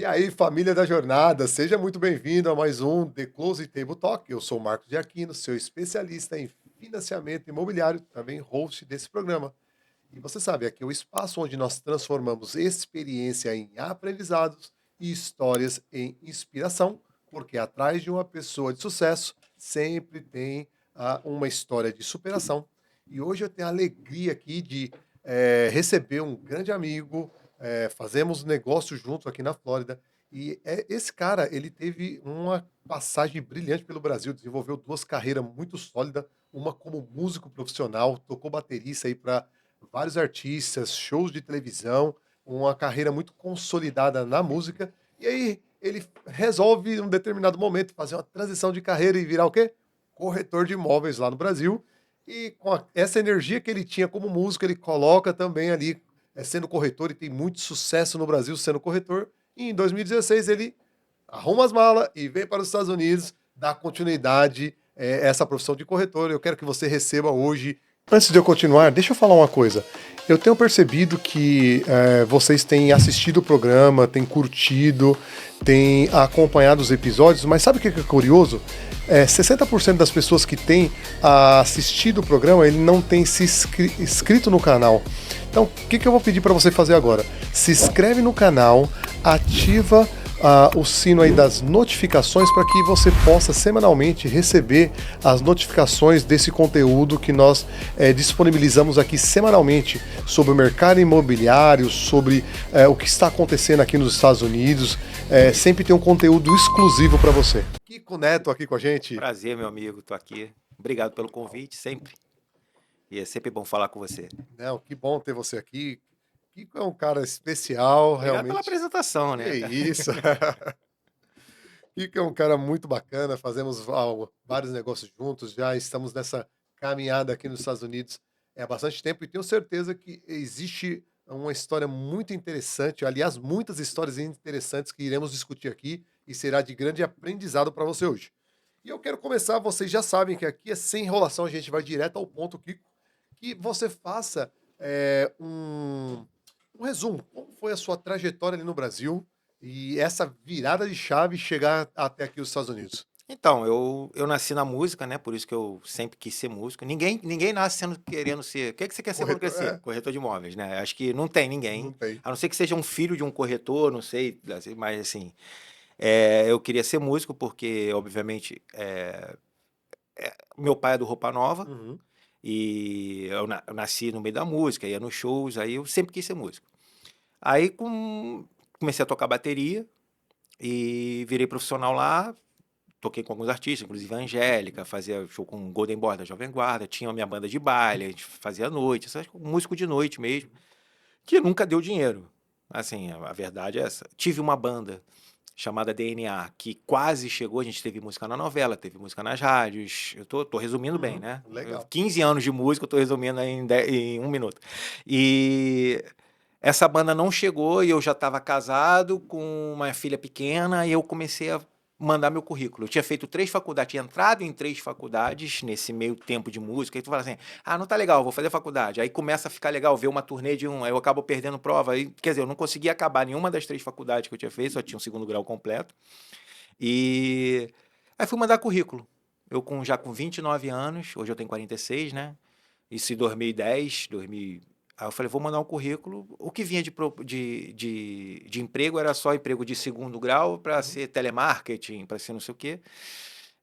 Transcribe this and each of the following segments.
E aí, família da jornada, seja muito bem-vindo a mais um The Close Table Talk. Eu sou o Marcos de Aquino, seu especialista em financiamento imobiliário, também host desse programa. E você sabe, aqui é o espaço onde nós transformamos experiência em aprendizados e histórias em inspiração, porque atrás de uma pessoa de sucesso sempre tem uma história de superação. E hoje eu tenho a alegria aqui de receber um grande amigo, fazemos negócio juntos aqui na Flórida. E esse cara, ele teve uma passagem brilhante pelo Brasil, desenvolveu duas carreiras muito sólidas, uma como músico profissional, tocou baterista aí para vários artistas, shows de televisão, uma carreira muito consolidada na música. E aí ele resolve, em um determinado momento, fazer uma transição de carreira e virar o quê? Corretor de imóveis lá no Brasil. E com essa energia que ele tinha como músico, ele coloca também ali, sendo corretor, e tem muito sucesso no Brasil sendo corretor. E em 2016 ele arruma as malas e vem para os Estados Unidos dar continuidade a essa profissão de corretor. Eu quero que você receba hoje. Antes de eu continuar, deixa eu falar uma coisa. Eu tenho percebido que vocês têm assistido o programa, têm curtido, têm acompanhado os episódios, mas sabe o que é curioso? 60% das pessoas que têm assistido o programa, ele não tem se inscrito no canal. Então, o que eu vou pedir para você fazer agora? Se inscreve no canal, ativa o sino aí das notificações para que você possa semanalmente receber as notificações desse conteúdo que nós disponibilizamos aqui semanalmente sobre o mercado imobiliário, sobre o que está acontecendo aqui nos Estados Unidos. Sempre tem um conteúdo exclusivo para você. Kiko Neto aqui com a gente. Prazer, meu amigo, tô aqui. Obrigado pelo convite, sempre. E é sempre bom falar com você. Não, que bom ter você aqui. Kiko é um cara especial, Obrigado pela realmente. apresentação, Que né? isso. Kiko é um cara muito bacana, fazemos vários negócios juntos, já estamos nessa caminhada aqui nos Estados Unidos há bastante tempo e tenho certeza que existe uma história muito interessante, aliás, muitas histórias interessantes que iremos discutir aqui e será de grande aprendizado para você hoje. E eu quero começar, vocês já sabem que aqui é sem enrolação, a gente vai direto ao ponto, Kiko, que você faça um resumo. Como foi a sua trajetória ali no Brasil e essa virada de chave chegar até aqui os Estados Unidos? Então, eu nasci na música, né? Por isso que eu sempre quis ser músico. Ninguém nasce querendo ser. O que você quer ser quando Corretor, crescer? Corretor de imóveis, né? Acho que não tem ninguém. não tem. A não ser que seja um filho de um corretor, não sei, assim, mas assim. Eu queria ser músico porque, obviamente, meu pai é do Roupa Nova. Uhum. E eu nasci no meio da música, ia nos shows, aí eu sempre quis ser músico. Aí comecei a tocar bateria e virei profissional lá, toquei com alguns artistas, inclusive a Angélica, fazia show com o Golden Boy da Jovem Guarda, tinha a minha banda de baile, a gente fazia à noite, músico de noite mesmo, que nunca deu dinheiro. Assim, a verdade é essa. Tive uma banda chamada DNA, que quase chegou, a gente teve música na novela, teve música nas rádios, eu tô resumindo bem, Uhum. né? Legal. 15 anos de música, eu tô resumindo em 1 minuto. E essa banda não chegou e eu já estava casado com uma filha pequena e eu comecei a mandar meu currículo. Eu tinha feito 3 faculdades, tinha entrado em 3 faculdades nesse meio tempo de música. Aí tu fala assim, não tá legal, vou fazer faculdade. Aí começa a ficar legal, ver uma turnê aí eu acabo perdendo prova. Aí, quer dizer, eu não conseguia acabar nenhuma das 3 faculdades que eu tinha feito, só tinha um segundo grau completo. E aí fui mandar currículo. Já com 29 anos, hoje eu tenho 46, né? Isso em 2010, 2000. Aí eu falei, vou mandar um currículo. O que vinha de emprego era só emprego de segundo grau para Uhum. ser telemarketing, para ser não sei o quê.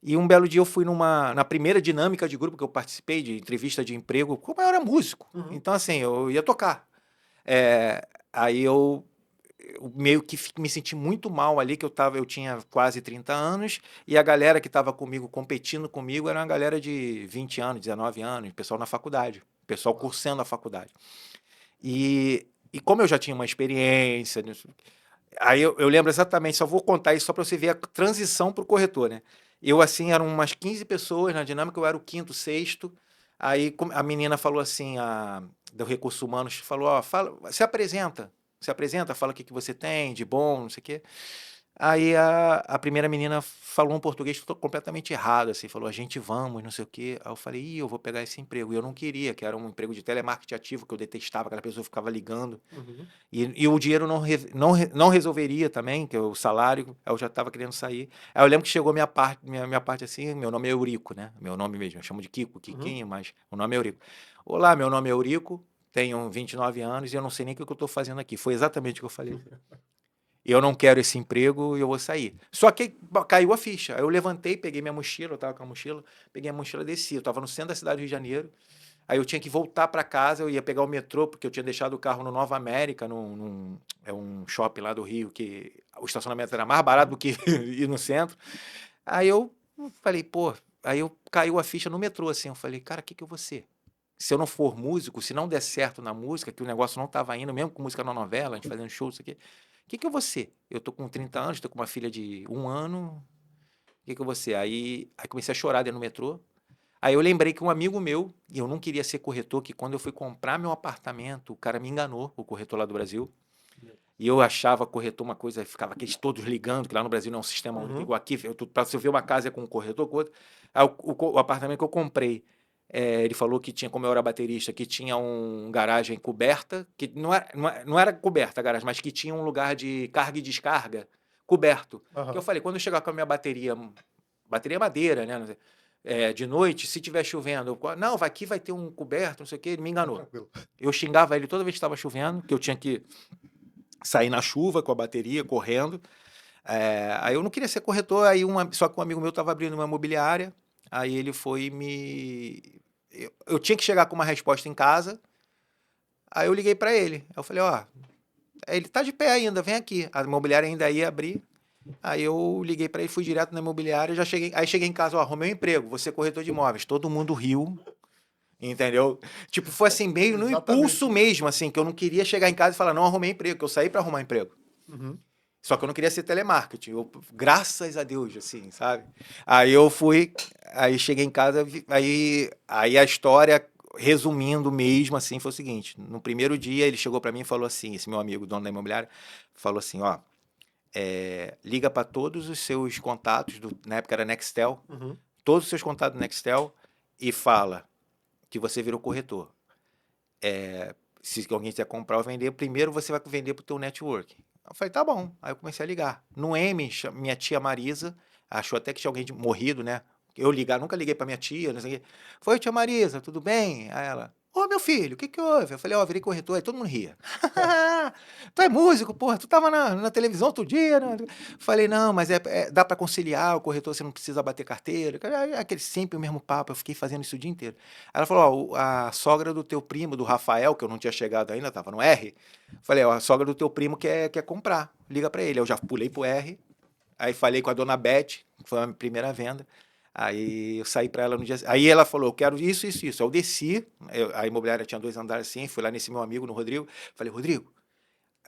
E um belo dia eu fui na primeira dinâmica de grupo que eu participei, de entrevista de emprego, como eu era músico. Uhum. Então, assim, eu ia tocar. Aí eu meio que me senti muito mal ali, que eu tinha quase 30 anos, e a galera que estava comigo, competindo comigo, era uma galera de 20 anos, 19 anos, pessoal na faculdade, pessoal Uau. cursando a faculdade. E como eu já tinha uma experiência, aí eu lembro exatamente, só vou contar isso só para você ver a transição para o corretor, né? Eu, assim, eram umas 15 pessoas na dinâmica, eu era o quinto, sexto, aí a menina falou assim, do Recursos Humanos, falou, fala, se apresenta, fala o que você tem de bom, não sei o quê. Aí a primeira menina falou um português completamente errado, assim, falou, a gente vamos, não sei o quê. Aí eu falei, ih, eu vou pegar esse emprego. E eu não queria, que era um emprego de telemarketing ativo, que eu detestava, aquela pessoa ficava ligando. Uhum. E o dinheiro não resolveria também, que o salário, aí eu já estava querendo sair. Aí eu lembro que chegou minha parte assim, meu nome é Eurico, né? Meu nome mesmo, eu chamo de Kiko, Uhum. Kikinho, mas o nome é Eurico. Olá, meu nome é Eurico, tenho 29 anos e eu não sei nem o que eu estou fazendo aqui. Foi exatamente o que eu falei. Eu não quero esse emprego e eu vou sair. Só que caiu a ficha. Aí eu levantei, peguei minha mochila, eu estava com a mochila, peguei a mochila e desci. Eu estava no centro da cidade do Rio de Janeiro. Aí eu tinha que voltar para casa, eu ia pegar o metrô, porque eu tinha deixado o carro no Nova América, é um shopping lá do Rio, que o estacionamento era mais barato Uhum. do que ir no centro. Aí eu falei, pô, aí eu caiu a ficha no metrô, assim, eu falei, cara, o que que eu vou ser? Se eu não for músico, se não der certo na música, que o negócio não estava indo, mesmo com música na novela, a gente fazendo show, isso aqui, o que que eu vou ser? Eu tô com 30 anos, tô com uma filha de 1 ano, o que que eu vou ser? Aí comecei a chorar dentro do metrô. Aí eu lembrei que um amigo meu, e eu não queria ser corretor, que quando eu fui comprar meu apartamento, o cara me enganou, o corretor lá do Brasil. E eu achava corretor uma coisa, ficava aqueles todos ligando, que lá no Brasil não é um sistema único Uhum. igual aqui. Para você ver uma casa é com um corretor, com outro. Aí o apartamento que eu comprei, ele falou que tinha, como eu era baterista, que tinha um garagem coberta, que não era coberta a garagem, mas que tinha um lugar de carga e descarga coberto. Que eu Aham. falei, quando eu chegar com a minha bateria madeira, né? Não sei, de noite, se tiver chovendo, não, aqui vai ter um coberto, não sei o quê, ele me Tá enganou. tranquilo. Eu xingava ele toda vez que estava chovendo, que eu tinha que sair na chuva com a bateria, correndo. Aí eu não queria ser corretor, só que um amigo meu estava abrindo uma imobiliária, aí ele foi me. Eu tinha que chegar com uma resposta em casa, aí eu liguei para ele. Eu falei, ó, ele tá de pé ainda, vem aqui. A imobiliária ainda ia abrir. Aí eu liguei para ele, fui direto na imobiliária, já cheguei, aí cheguei em casa, ó, arrumei um emprego, vou ser corretor de imóveis. Todo mundo riu, entendeu? Tipo, foi assim, meio no impulso Exatamente. mesmo, assim, que eu não queria chegar em casa e falar, não arrumei emprego, que eu saí para arrumar emprego. Uhum. Só que eu não queria ser telemarketing, graças a Deus, assim, sabe? Aí eu fui, aí cheguei em casa, aí a história, resumindo mesmo, assim, foi o seguinte: no primeiro dia ele chegou para mim e falou assim, esse meu amigo, dono da imobiliária, falou assim, ó, liga para todos os seus contatos, na época era Nextel, Uhum. todos os seus contatos do Nextel e fala que você virou corretor. Se alguém quiser comprar ou vender, primeiro você vai vender para o teu network. Eu falei, tá bom. Aí eu comecei a ligar. No M, minha tia Marisa, achou até que tinha alguém morrido, né? Eu nunca liguei para minha tia, não sei o quê. Foi, tia Marisa, tudo bem? Aí ela, ô meu filho, o que que houve? Eu falei, ó, virei corretor. Aí todo mundo ria. Tu é músico, porra, tu tava na televisão outro dia, né? Falei, não, mas dá para conciliar, o corretor você não precisa bater carteira. Aquele sempre o mesmo papo, eu fiquei fazendo isso o dia inteiro. Ela falou, ó, a sogra do teu primo, do Rafael, que eu não tinha chegado ainda, tava no R. Falei, ó, a sogra do teu primo quer comprar, liga para ele. Eu já pulei pro R, aí falei com a dona Beth, que foi a minha primeira venda. Aí eu saí para ela no dia. Aí ela falou: eu quero isso, isso, isso. Eu desci, a imobiliária tinha 2 andares assim, fui lá nesse meu amigo, no Rodrigo. Falei: Rodrigo,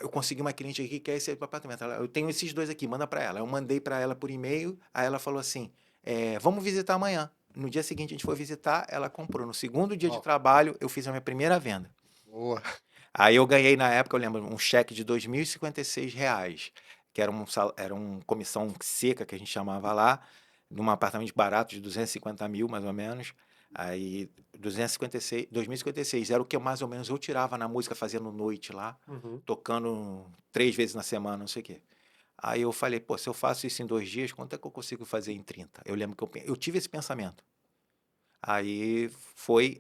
eu consegui uma cliente aqui que quer esse apartamento. Eu tenho esses dois aqui, manda para ela. Eu mandei para ela por e-mail, aí ela falou assim: vamos visitar amanhã. No dia seguinte a gente foi visitar, ela comprou. No segundo dia de Ó, trabalho, eu fiz a minha primeira venda. boa. Aí eu ganhei na época, eu lembro, um cheque de R$ 2.056, que era uma comissão seca que a gente chamava lá, num apartamento barato de 250 mil, mais ou menos. Aí 256, 2.056 era o que mais ou menos eu tirava na música fazendo noite lá, Uhum. tocando 3 vezes na semana, não sei o quê. Aí eu falei, pô, se eu faço isso em 2 dias, quanto é que eu consigo fazer em 30? Eu lembro que eu tive esse pensamento. Aí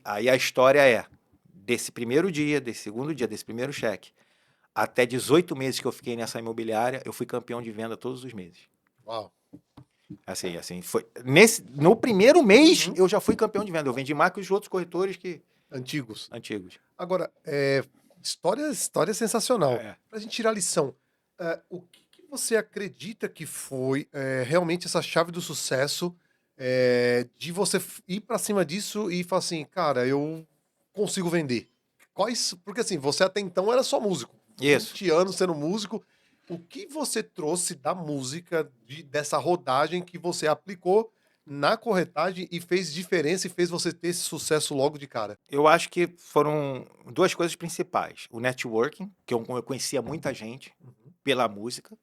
a história desse primeiro dia, desse segundo dia, desse primeiro cheque, até 18 meses que eu fiquei nessa imobiliária, eu fui campeão de venda todos os meses. Uau. Assim, foi no primeiro mês Uhum. eu já fui campeão de venda. Eu vendi mais que os outros corretores Antigos. antigos. Agora, história sensacional. É. Para a gente tirar lição, o que que você acredita que foi realmente essa chave do sucesso, de você ir para cima disso e falar assim, cara, eu consigo vender? Porque assim, você até então era só músico, Isso. 20 anos sendo músico. O que você trouxe da música, dessa rodagem que você aplicou na corretagem e fez diferença e fez você ter esse sucesso logo de cara? Eu acho que foram duas coisas principais. O networking, que eu conhecia muita gente Uhum. pela música,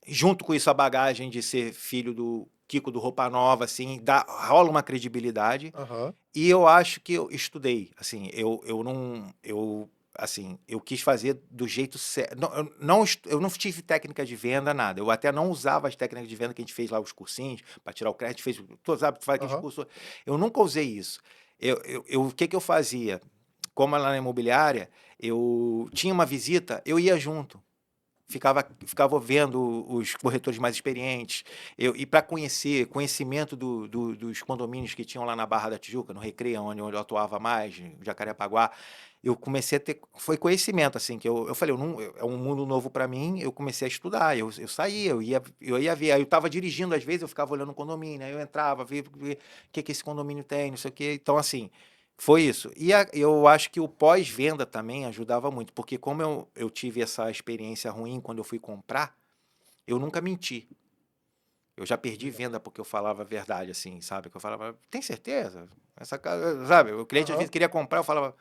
Junto com isso, a bagagem de ser filho do Kiko do Roupa Nova, assim, rola uma credibilidade. Aham. E eu acho que eu estudei, assim, eu quis fazer do jeito certo. Eu não tive técnica de venda, nada. Eu até não usava as técnicas de venda que a gente fez lá, os cursinhos, para tirar o crédito, fez, sabe, faz aqueles Aham. cursos. Eu nunca usei isso. O que que eu fazia? Como lá na imobiliária, eu tinha uma visita, eu ia junto. Ficava vendo os corretores mais experientes, e para conhecimento dos condomínios que tinham lá na Barra da Tijuca, no Recreio, onde eu atuava mais, em Jacarepaguá, eu comecei a ter, foi conhecimento, assim, que eu falei, é um mundo novo para mim, eu comecei a estudar, eu saía, eu ia ver, aí eu estava dirigindo, às vezes eu ficava olhando o condomínio, aí eu entrava, via o que esse condomínio tem, não sei o quê, então assim, foi isso. E eu acho que o pós-venda também ajudava muito, porque como eu tive essa experiência ruim quando eu fui comprar, eu nunca menti. Eu já perdi Legal. venda porque eu falava a verdade, assim, sabe? Que eu falava, tem certeza? Essa casa, sabe? O cliente às Aham. vezes queria comprar, eu falava,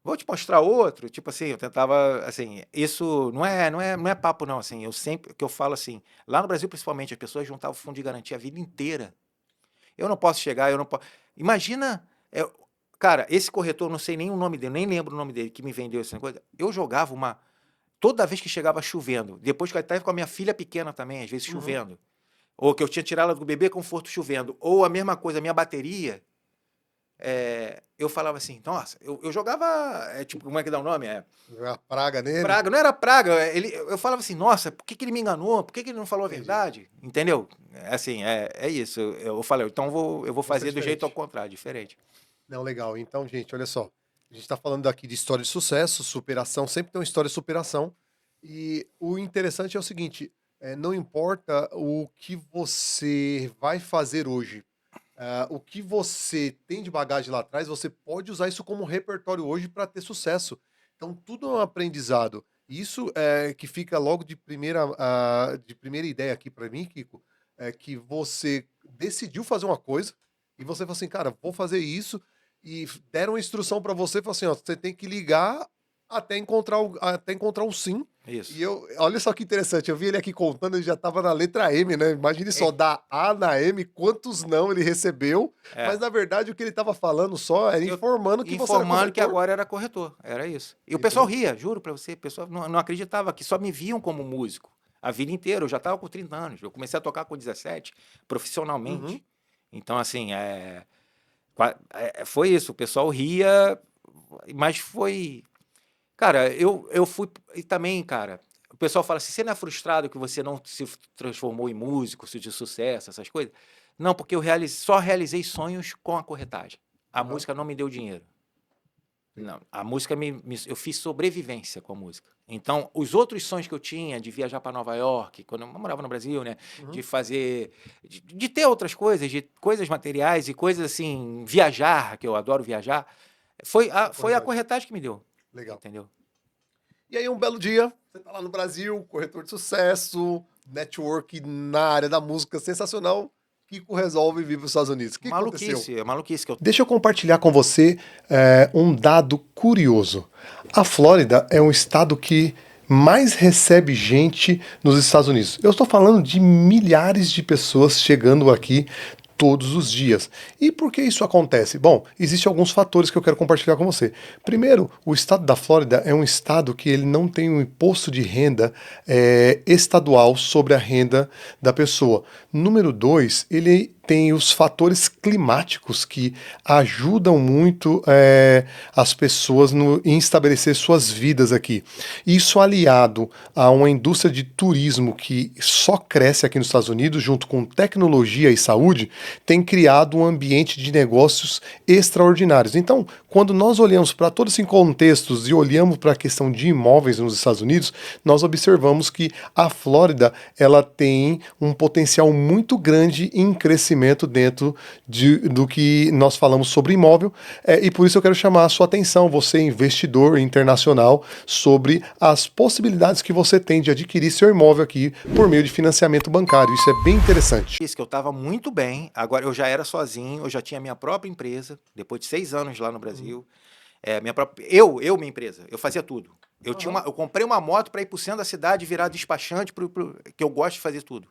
vou te mostrar outro. Tipo assim, eu tentava, assim, isso não é papo não, assim, eu sempre, que eu falo assim, lá no Brasil principalmente, as pessoas juntavam fundo de garantia a vida inteira. Eu não posso chegar, eu não posso. Imagina, cara, esse corretor, não sei nem o nome dele, nem lembro o nome dele, que me vendeu essa coisa. Eu jogava uma. Toda vez que chegava chovendo, depois que eu estava com a minha filha pequena também, às vezes Uhum. chovendo, ou que eu tinha tirado ela do bebê conforto chovendo, ou a mesma coisa, a minha bateria, eu falava assim, nossa, eu jogava, tipo, como é que dá o nome? A praga nele. Praga, não era praga, eu falava assim, nossa, por que que ele me enganou? Por que que ele não falou a Entendi. verdade? Entendeu? Assim, é isso. Eu falei, então eu vou Você é fazer do jeito ao diferente. contrário, diferente. Não, legal. Então, gente, olha só. A gente está falando aqui de história de sucesso, superação, sempre tem uma história de superação. E o interessante é o seguinte: não importa o que você vai fazer hoje, o que você tem de bagagem lá atrás, você pode usar isso como repertório hoje para ter sucesso. Então, tudo é um aprendizado. Isso é que fica logo de primeira ideia aqui para mim, Kiko, é que você decidiu fazer uma coisa e você falou assim, cara, vou fazer isso e deram uma instrução para você, falou assim, ó, você tem que ligar até encontrar o sim. Isso. E olha só que interessante, eu vi ele aqui contando, ele já estava na letra M, né? Imagine só, É, da A na M, quantos não ele recebeu, mas é. na verdade o que ele estava falando só era Eu informando que você era informando que corretor, agora era corretor, era isso. E o pessoal entendeu? ria, juro pra você, o pessoal não acreditava que só me viam como músico a vida inteira. Eu já estava com 30 anos, eu comecei a tocar com 17, Uhum. profissionalmente. Então, assim, foi isso, o pessoal ria, mas foi. Cara, eu fui. E também, cara, o pessoal fala assim: você não é frustrado que você não se transformou em músico, de sucesso, essas coisas? Não, porque só realizei sonhos com a corretagem. A Aham, música não me deu dinheiro. Não, entendi. a música eu fiz sobrevivência com a música. Então, os outros sonhos que eu tinha de viajar para Nova York, quando eu morava no Brasil, né, de Uhum. fazer, de ter outras coisas, de coisas materiais e coisas assim, viajar, que eu adoro viajar, A foi a corretagem, corretagem que me deu, legal. entendeu? E aí um belo dia, você tá lá no Brasil, corretor de sucesso, network na área da música sensacional, Kiko resolve vir para os Estados Unidos. O que aconteceu? Maluquice, é maluquice que eu. Deixa eu compartilhar com você um dado curioso. A Flórida é um estado que mais recebe gente nos Estados Unidos. Eu estou falando de milhares de pessoas chegando aqui todos os dias. E por que isso acontece? Bom, existem alguns fatores que eu quero compartilhar com você. Primeiro, o estado da Flórida é um estado que ele não tem um imposto de renda estadual sobre a renda da pessoa. Número dois, ele tem os fatores climáticos que ajudam muito as pessoas em estabelecer suas vidas aqui. Isso aliado a uma indústria de turismo que só cresce aqui nos Estados Unidos, junto com tecnologia e saúde, tem criado um ambiente de negócios extraordinários. Então, quando nós olhamos para todos esses contextos e olhamos para a questão de imóveis nos Estados Unidos, nós observamos que a Flórida ela tem um potencial muito grande em crescimento dentro do que nós falamos sobre imóvel, e por isso eu quero chamar a sua atenção, você investidor internacional, sobre as possibilidades que você tem de adquirir seu imóvel aqui por meio de financiamento bancário. Isso é bem interessante. Isso que eu estava muito bem, agora eu já era sozinho, eu já tinha minha própria empresa, depois de 6 anos lá no Brasil. Minha empresa, eu fazia tudo. Aham. Eu comprei uma moto para ir pro centro da cidade, virar despachante, que eu gosto de fazer tudo.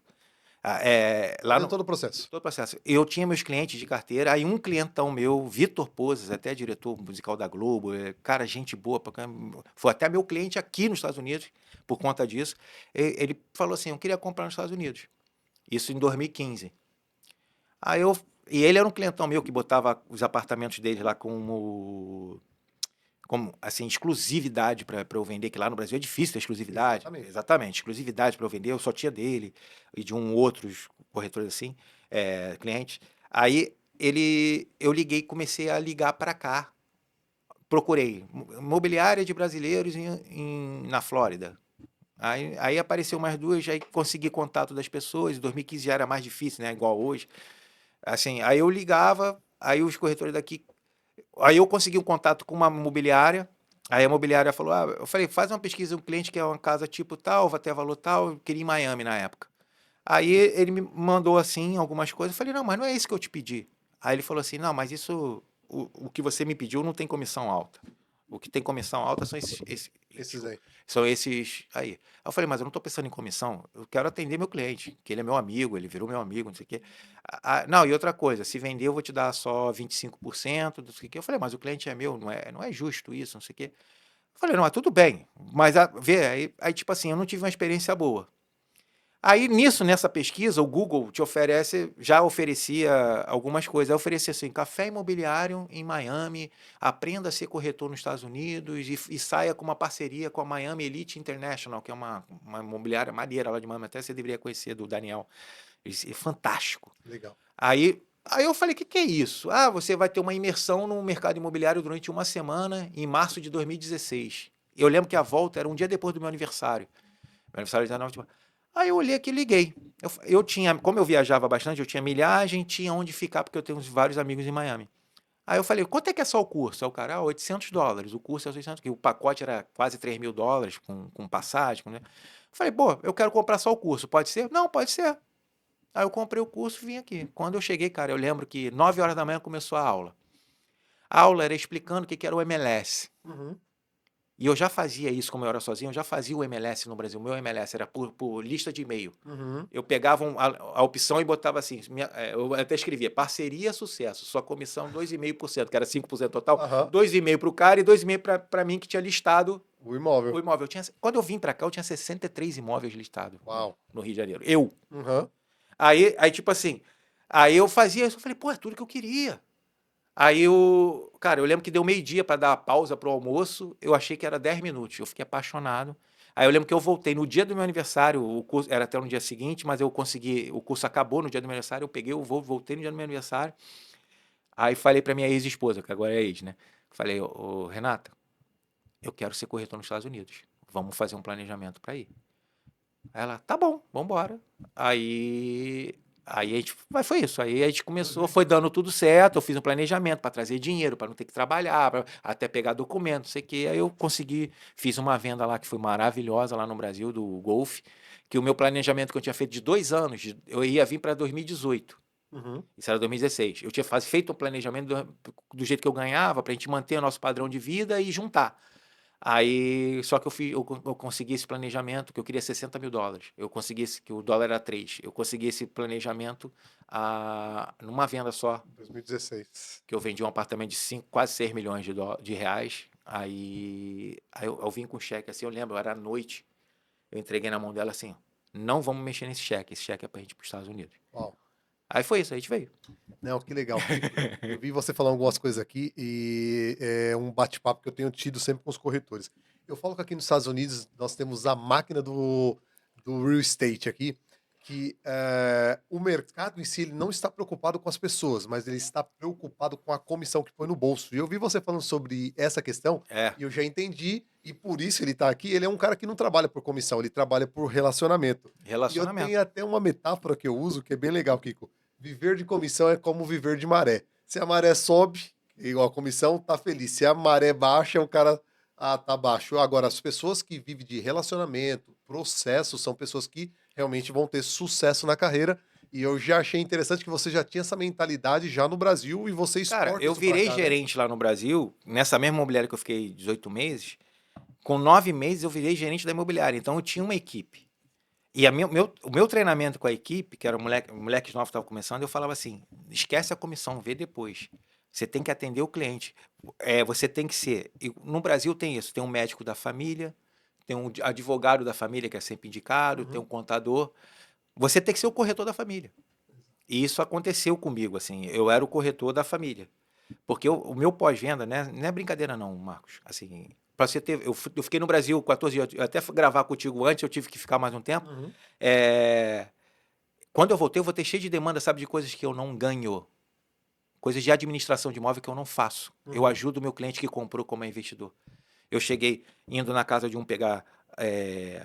Lá Fazendo no todo o processo. todo o processo. Eu tinha meus clientes de carteira, aí um clientão meu, Vitor Poses, até diretor musical da Globo, cara, gente boa, foi até meu cliente aqui nos Estados Unidos por conta disso. Ele falou assim: eu queria comprar nos Estados Unidos. Isso em 2015. Aí eu. E ele era um clientão meu que botava os apartamentos dele lá como assim, exclusividade para eu vender, que lá no Brasil é difícil ter exclusividade. Exatamente. Exatamente, exclusividade para eu vender, eu só tinha dele e de outros corretores assim, clientes. Aí eu liguei, comecei a ligar para cá, procurei mobiliária de brasileiros na Flórida. Aí apareceu mais duas, aí consegui contato das pessoas. Em 2015 já era mais difícil, né? Igual hoje. Assim, aí eu ligava, aí os corretores daqui. Aí eu consegui um contato com uma imobiliária. Aí a imobiliária falou: ah, eu falei, faz uma pesquisa, um cliente que é uma casa tipo tal, vai ter valor tal, eu queria ir em Miami na época. Aí ele me mandou assim algumas coisas. Eu falei, não, mas não é isso que eu te pedi. Aí ele falou assim: não, mas isso, o que você me pediu não tem comissão alta. O que tem comissão alta são Esses aí. são esses aí. Aí eu falei, mas eu não estou pensando em comissão, eu quero atender meu cliente, que ele é meu amigo, ele virou meu amigo, não sei o quê. Não, e outra coisa, se vender eu vou te dar só 25%, não sei o quê. Eu falei, mas o cliente é meu, não é justo isso, não sei o quê. Eu falei, não, mas tudo bem, mas vê, aí tipo assim, eu não tive uma experiência boa. Aí nisso, nessa pesquisa, o Google te oferece, já oferecia algumas coisas. Aí oferecia assim, café imobiliário em Miami, aprenda a ser corretor nos Estados Unidos e saia com uma parceria com a Miami Elite International, que é uma imobiliária maneira lá de Miami, até você deveria conhecer, do Daniel. É fantástico. Legal. Aí eu falei, o que é isso? Ah, você vai ter uma imersão no mercado imobiliário durante uma semana, em março de 2016. Eu lembro que a volta era um dia depois do meu aniversário. Meu aniversário era na última. Aí eu olhei aqui e liguei. Eu tinha, como eu viajava bastante, eu tinha milhagem, tinha onde ficar, porque eu tenho vários amigos em Miami. Aí eu falei, quanto é que é só o curso? Aí o cara, $800. O curso é 600, que o pacote era quase $3.000, com passagem. Né? Eu falei, pô, eu quero comprar só o curso, pode ser? Não, pode ser. Aí eu comprei o curso e vim aqui. Quando eu cheguei, cara, eu lembro que 9 horas da manhã começou a aula. A aula era explicando o que era o MLS. Uhum. E eu já fazia isso, como eu era sozinho, eu já fazia o MLS no Brasil. O meu MLS era por lista de e-mail. Uhum. Eu pegava a opção e botava assim, eu até escrevia, parceria sucesso, sua comissão 2,5%, que era 5% total, Aham. 2,5% para o cara e 2,5% para mim, que tinha listado O imóvel. o imóvel. Quando eu vim para cá, eu tinha 63 imóveis listados Uau. no Rio de Janeiro. Eu. Uhum. Aí tipo assim, aí eu fazia isso, eu falei, pô, é tudo que eu queria. Aí cara, eu lembro que deu meio-dia para dar a pausa pro almoço, eu achei que era 10 minutos, eu fiquei apaixonado. Aí eu lembro que eu voltei no dia do meu aniversário, o curso era até no dia seguinte, mas eu consegui, o curso acabou no dia do meu aniversário, eu peguei o voo, voltei no dia do meu aniversário. Aí falei para minha ex-esposa, que agora é ex, né? Falei, ô, Renata, eu quero ser corretor nos Estados Unidos. Vamos fazer um planejamento para ir. Aí ela, tá bom, vamos embora. Aí a gente, mas foi isso. Aí a gente começou, foi dando tudo certo. Eu fiz um planejamento para trazer dinheiro, para não ter que trabalhar, até pegar documento, não sei o quê. Aí eu consegui, fiz uma venda lá que foi maravilhosa lá no Brasil, do Golf, que o meu planejamento que eu tinha feito de 2 anos, eu ia vir para 2018. Uhum. Isso era 2016. Eu tinha feito um planejamento do jeito que eu ganhava, para a gente manter o nosso padrão de vida e juntar. Aí, só que eu consegui esse planejamento, que eu queria $60.000. Eu consegui que o dólar era 3. Eu consegui esse planejamento numa venda só, 2016. que eu vendi um apartamento de quase 6 milhões de reais. Aí eu vim com cheque, assim, eu lembro, era à noite. Eu entreguei na mão dela assim, não vamos mexer nesse cheque, esse cheque é pra gente ir para os Estados Unidos. Uau. Aí foi isso, a gente veio. Não, que legal. Eu vi você falando algumas coisas aqui e é um bate-papo que eu tenho tido sempre com os corretores. Eu falo que aqui nos Estados Unidos nós temos a máquina do real estate aqui, que o mercado em si ele não está preocupado com as pessoas, mas ele está preocupado com a comissão que põe no bolso. E eu vi você falando sobre essa questão É, e eu já entendi, e por isso ele está aqui. Ele é um cara que não trabalha por comissão, ele trabalha por relacionamento. E eu relacionamento. tenho até uma metáfora que eu uso que é bem legal, Kiko. Viver de comissão é como viver de maré. Se a maré sobe, igual a comissão, tá feliz. Se a maré baixa, o cara tá baixo. Agora, as pessoas que vivem de relacionamento, processo, são pessoas que realmente vão ter sucesso na carreira. E eu já achei interessante que você já tinha essa mentalidade já no Brasil e você Cara, exporta eu isso para virei cá, né? gerente lá no Brasil, nessa mesma imobiliária que eu fiquei 18 meses. Com 9 meses eu virei gerente da imobiliária, então eu tinha uma equipe. E o meu treinamento com a equipe, que era moleques novos que estavam começando, eu falava assim: esquece a comissão, vê depois. Você tem que atender o cliente. Você tem que ser. E no Brasil tem isso: tem um médico da família, tem um advogado da família que é sempre indicado, tem um Uhum. contador. Você tem que ser o corretor da família. E isso aconteceu comigo, assim. Eu era o corretor da família. Porque o meu pós-venda, né, não é brincadeira não, Marcos. Assim, para você ter, eu fiquei no Brasil 14 anos, eu até fui gravar contigo antes, eu tive que ficar mais um tempo. Uhum. É, quando eu voltei cheio de demanda, sabe, de coisas que eu não ganho. Coisas de administração de imóvel que eu não faço. Eu Uhum. ajudo o meu cliente que comprou como investidor. Eu cheguei indo na casa de um pegar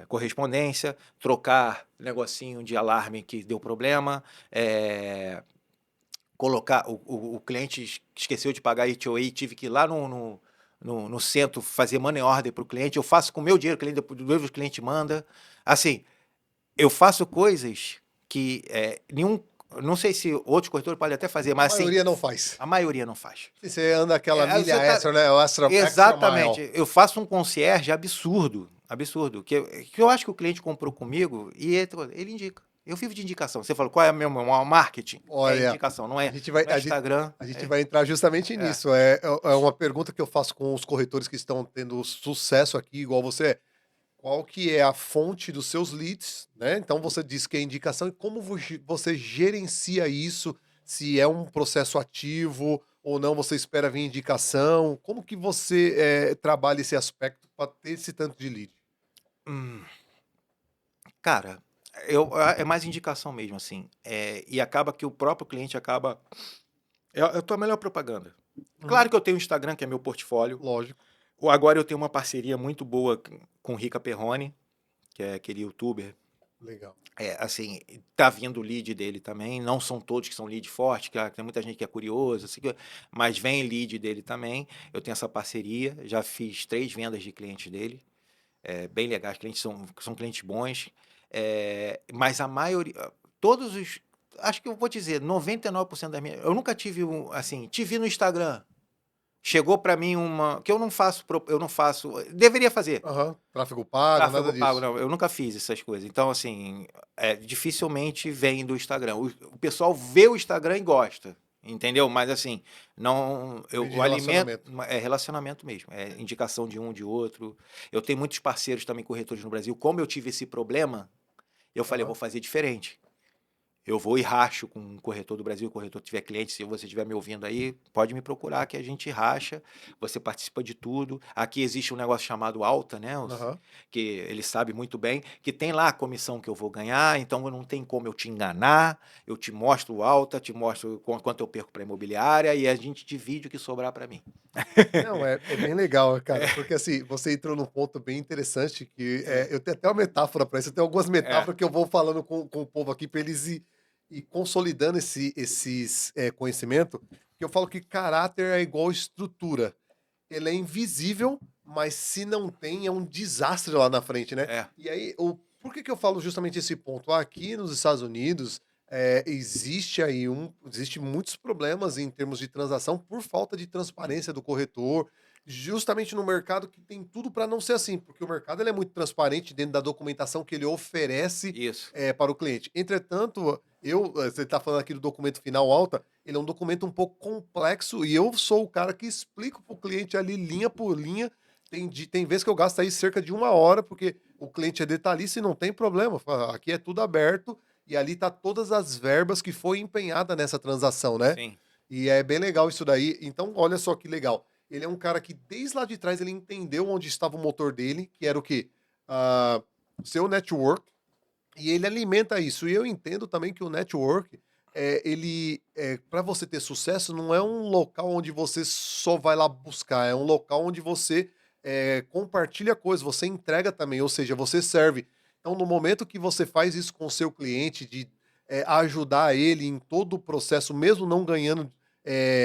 correspondência, trocar negocinho de alarme que deu problema, colocar o cliente esqueceu de pagar HOA, tive que ir lá no centro fazer money order para o cliente. Eu faço com o meu dinheiro, depois o cliente manda. Assim, eu faço coisas que nenhum. Não sei se outros corretores podem até fazer, A mas assim, maioria não faz. a maioria não faz. E você anda aquela milha Você tá. extra, né? O extra mile. Exatamente. Eu faço um concierge absurdo. Absurdo. Que eu acho que o cliente comprou comigo e ele indica. Eu vivo de indicação. Você falou, qual é o meu marketing? É Olha, indicação, a gente vai, não é Instagram. a gente vai entrar justamente É. nisso. É uma pergunta que eu faço com os corretores que estão tendo sucesso aqui, igual você. Qual que é a fonte dos seus leads, né? Então você diz que é indicação e como você gerencia isso, se é um processo ativo ou não, você espera vir indicação, como que você trabalha esse aspecto para ter esse tanto de lead? Hum, cara, é mais indicação mesmo, assim. E acaba que o próprio cliente acaba. Eu tô a melhor propaganda. Claro Uhum. que eu tenho o Instagram, que é meu portfólio. Lógico, Agora eu tenho uma parceria muito boa com o Rica Perrone, que é aquele youtuber. legal. Assim, tá vindo o lead dele também. Não são todos que são lead forte, que tem muita gente que é curioso, assim, mas vem lead dele também. Eu tenho essa parceria, já fiz 3 vendas de clientes dele, bem legais, clientes são clientes bons. Mas a maioria, todos os, acho que eu vou dizer, 99% das minhas, eu nunca tive assim, te vi no Instagram. Chegou para mim uma que eu não faço, deveria fazer. Aham. Tráfego pago, nada Tráfego pago, disso. não, eu nunca fiz essas coisas. Então, assim, dificilmente vem do Instagram. O pessoal vê o Instagram e gosta, entendeu? Mas, assim, não, Vem de o alimento relacionamento. é relacionamento mesmo, é indicação de um de outro. Eu tenho muitos parceiros também corretores no Brasil. Como eu tive esse problema, eu falei, eu Aham. vou fazer diferente. Eu vou e racho com um corretor do Brasil, o corretor tiver cliente, se você estiver me ouvindo aí, pode me procurar que a gente racha, você participa de tudo. Aqui existe um negócio chamado alta, né? Aham. Que ele sabe muito bem, que tem lá a comissão que eu vou ganhar, então não tem como eu te enganar, eu te mostro o alta, te mostro quanto eu perco para a imobiliária e a gente divide o que sobrar para mim. Não, é bem legal, cara, porque assim, você entrou num ponto bem interessante que eu tenho até uma metáfora para isso, eu tenho algumas É, metáforas que eu vou falando com o povo aqui para eles ir consolidando esses conhecimento, que eu falo que caráter é igual estrutura. Ele é invisível, mas se não tem, é um desastre lá na frente, né? é, E aí, por que que eu falo justamente esse ponto? Aqui nos Estados Unidos, existe muitos problemas em termos de transação por falta de transparência do corretor, justamente no mercado que tem tudo para não ser assim, porque o mercado ele é muito transparente dentro da documentação que ele oferece isso. para o cliente. Entretanto, você está falando aqui do documento final alta, ele é um documento um pouco complexo e eu sou o cara que explico para o cliente ali linha por linha. Tem vezes que eu gasto aí cerca de 1 hora, porque o cliente é detalhista e não tem problema. Aqui é tudo aberto e ali tá todas as verbas que foi empenhada nessa transação, né? Sim. E é bem legal isso daí. Então, olha só que legal. Ele é um cara que desde lá de trás ele entendeu onde estava o motor dele, que era o quê? Ah, seu network, e ele alimenta isso. E eu entendo também que o network, para você ter sucesso, não é um local onde você só vai lá buscar, é um local onde você compartilha coisas, você entrega também, ou seja, você serve. Então, no momento que você faz isso com o seu cliente, de ajudar ele em todo o processo, mesmo não ganhando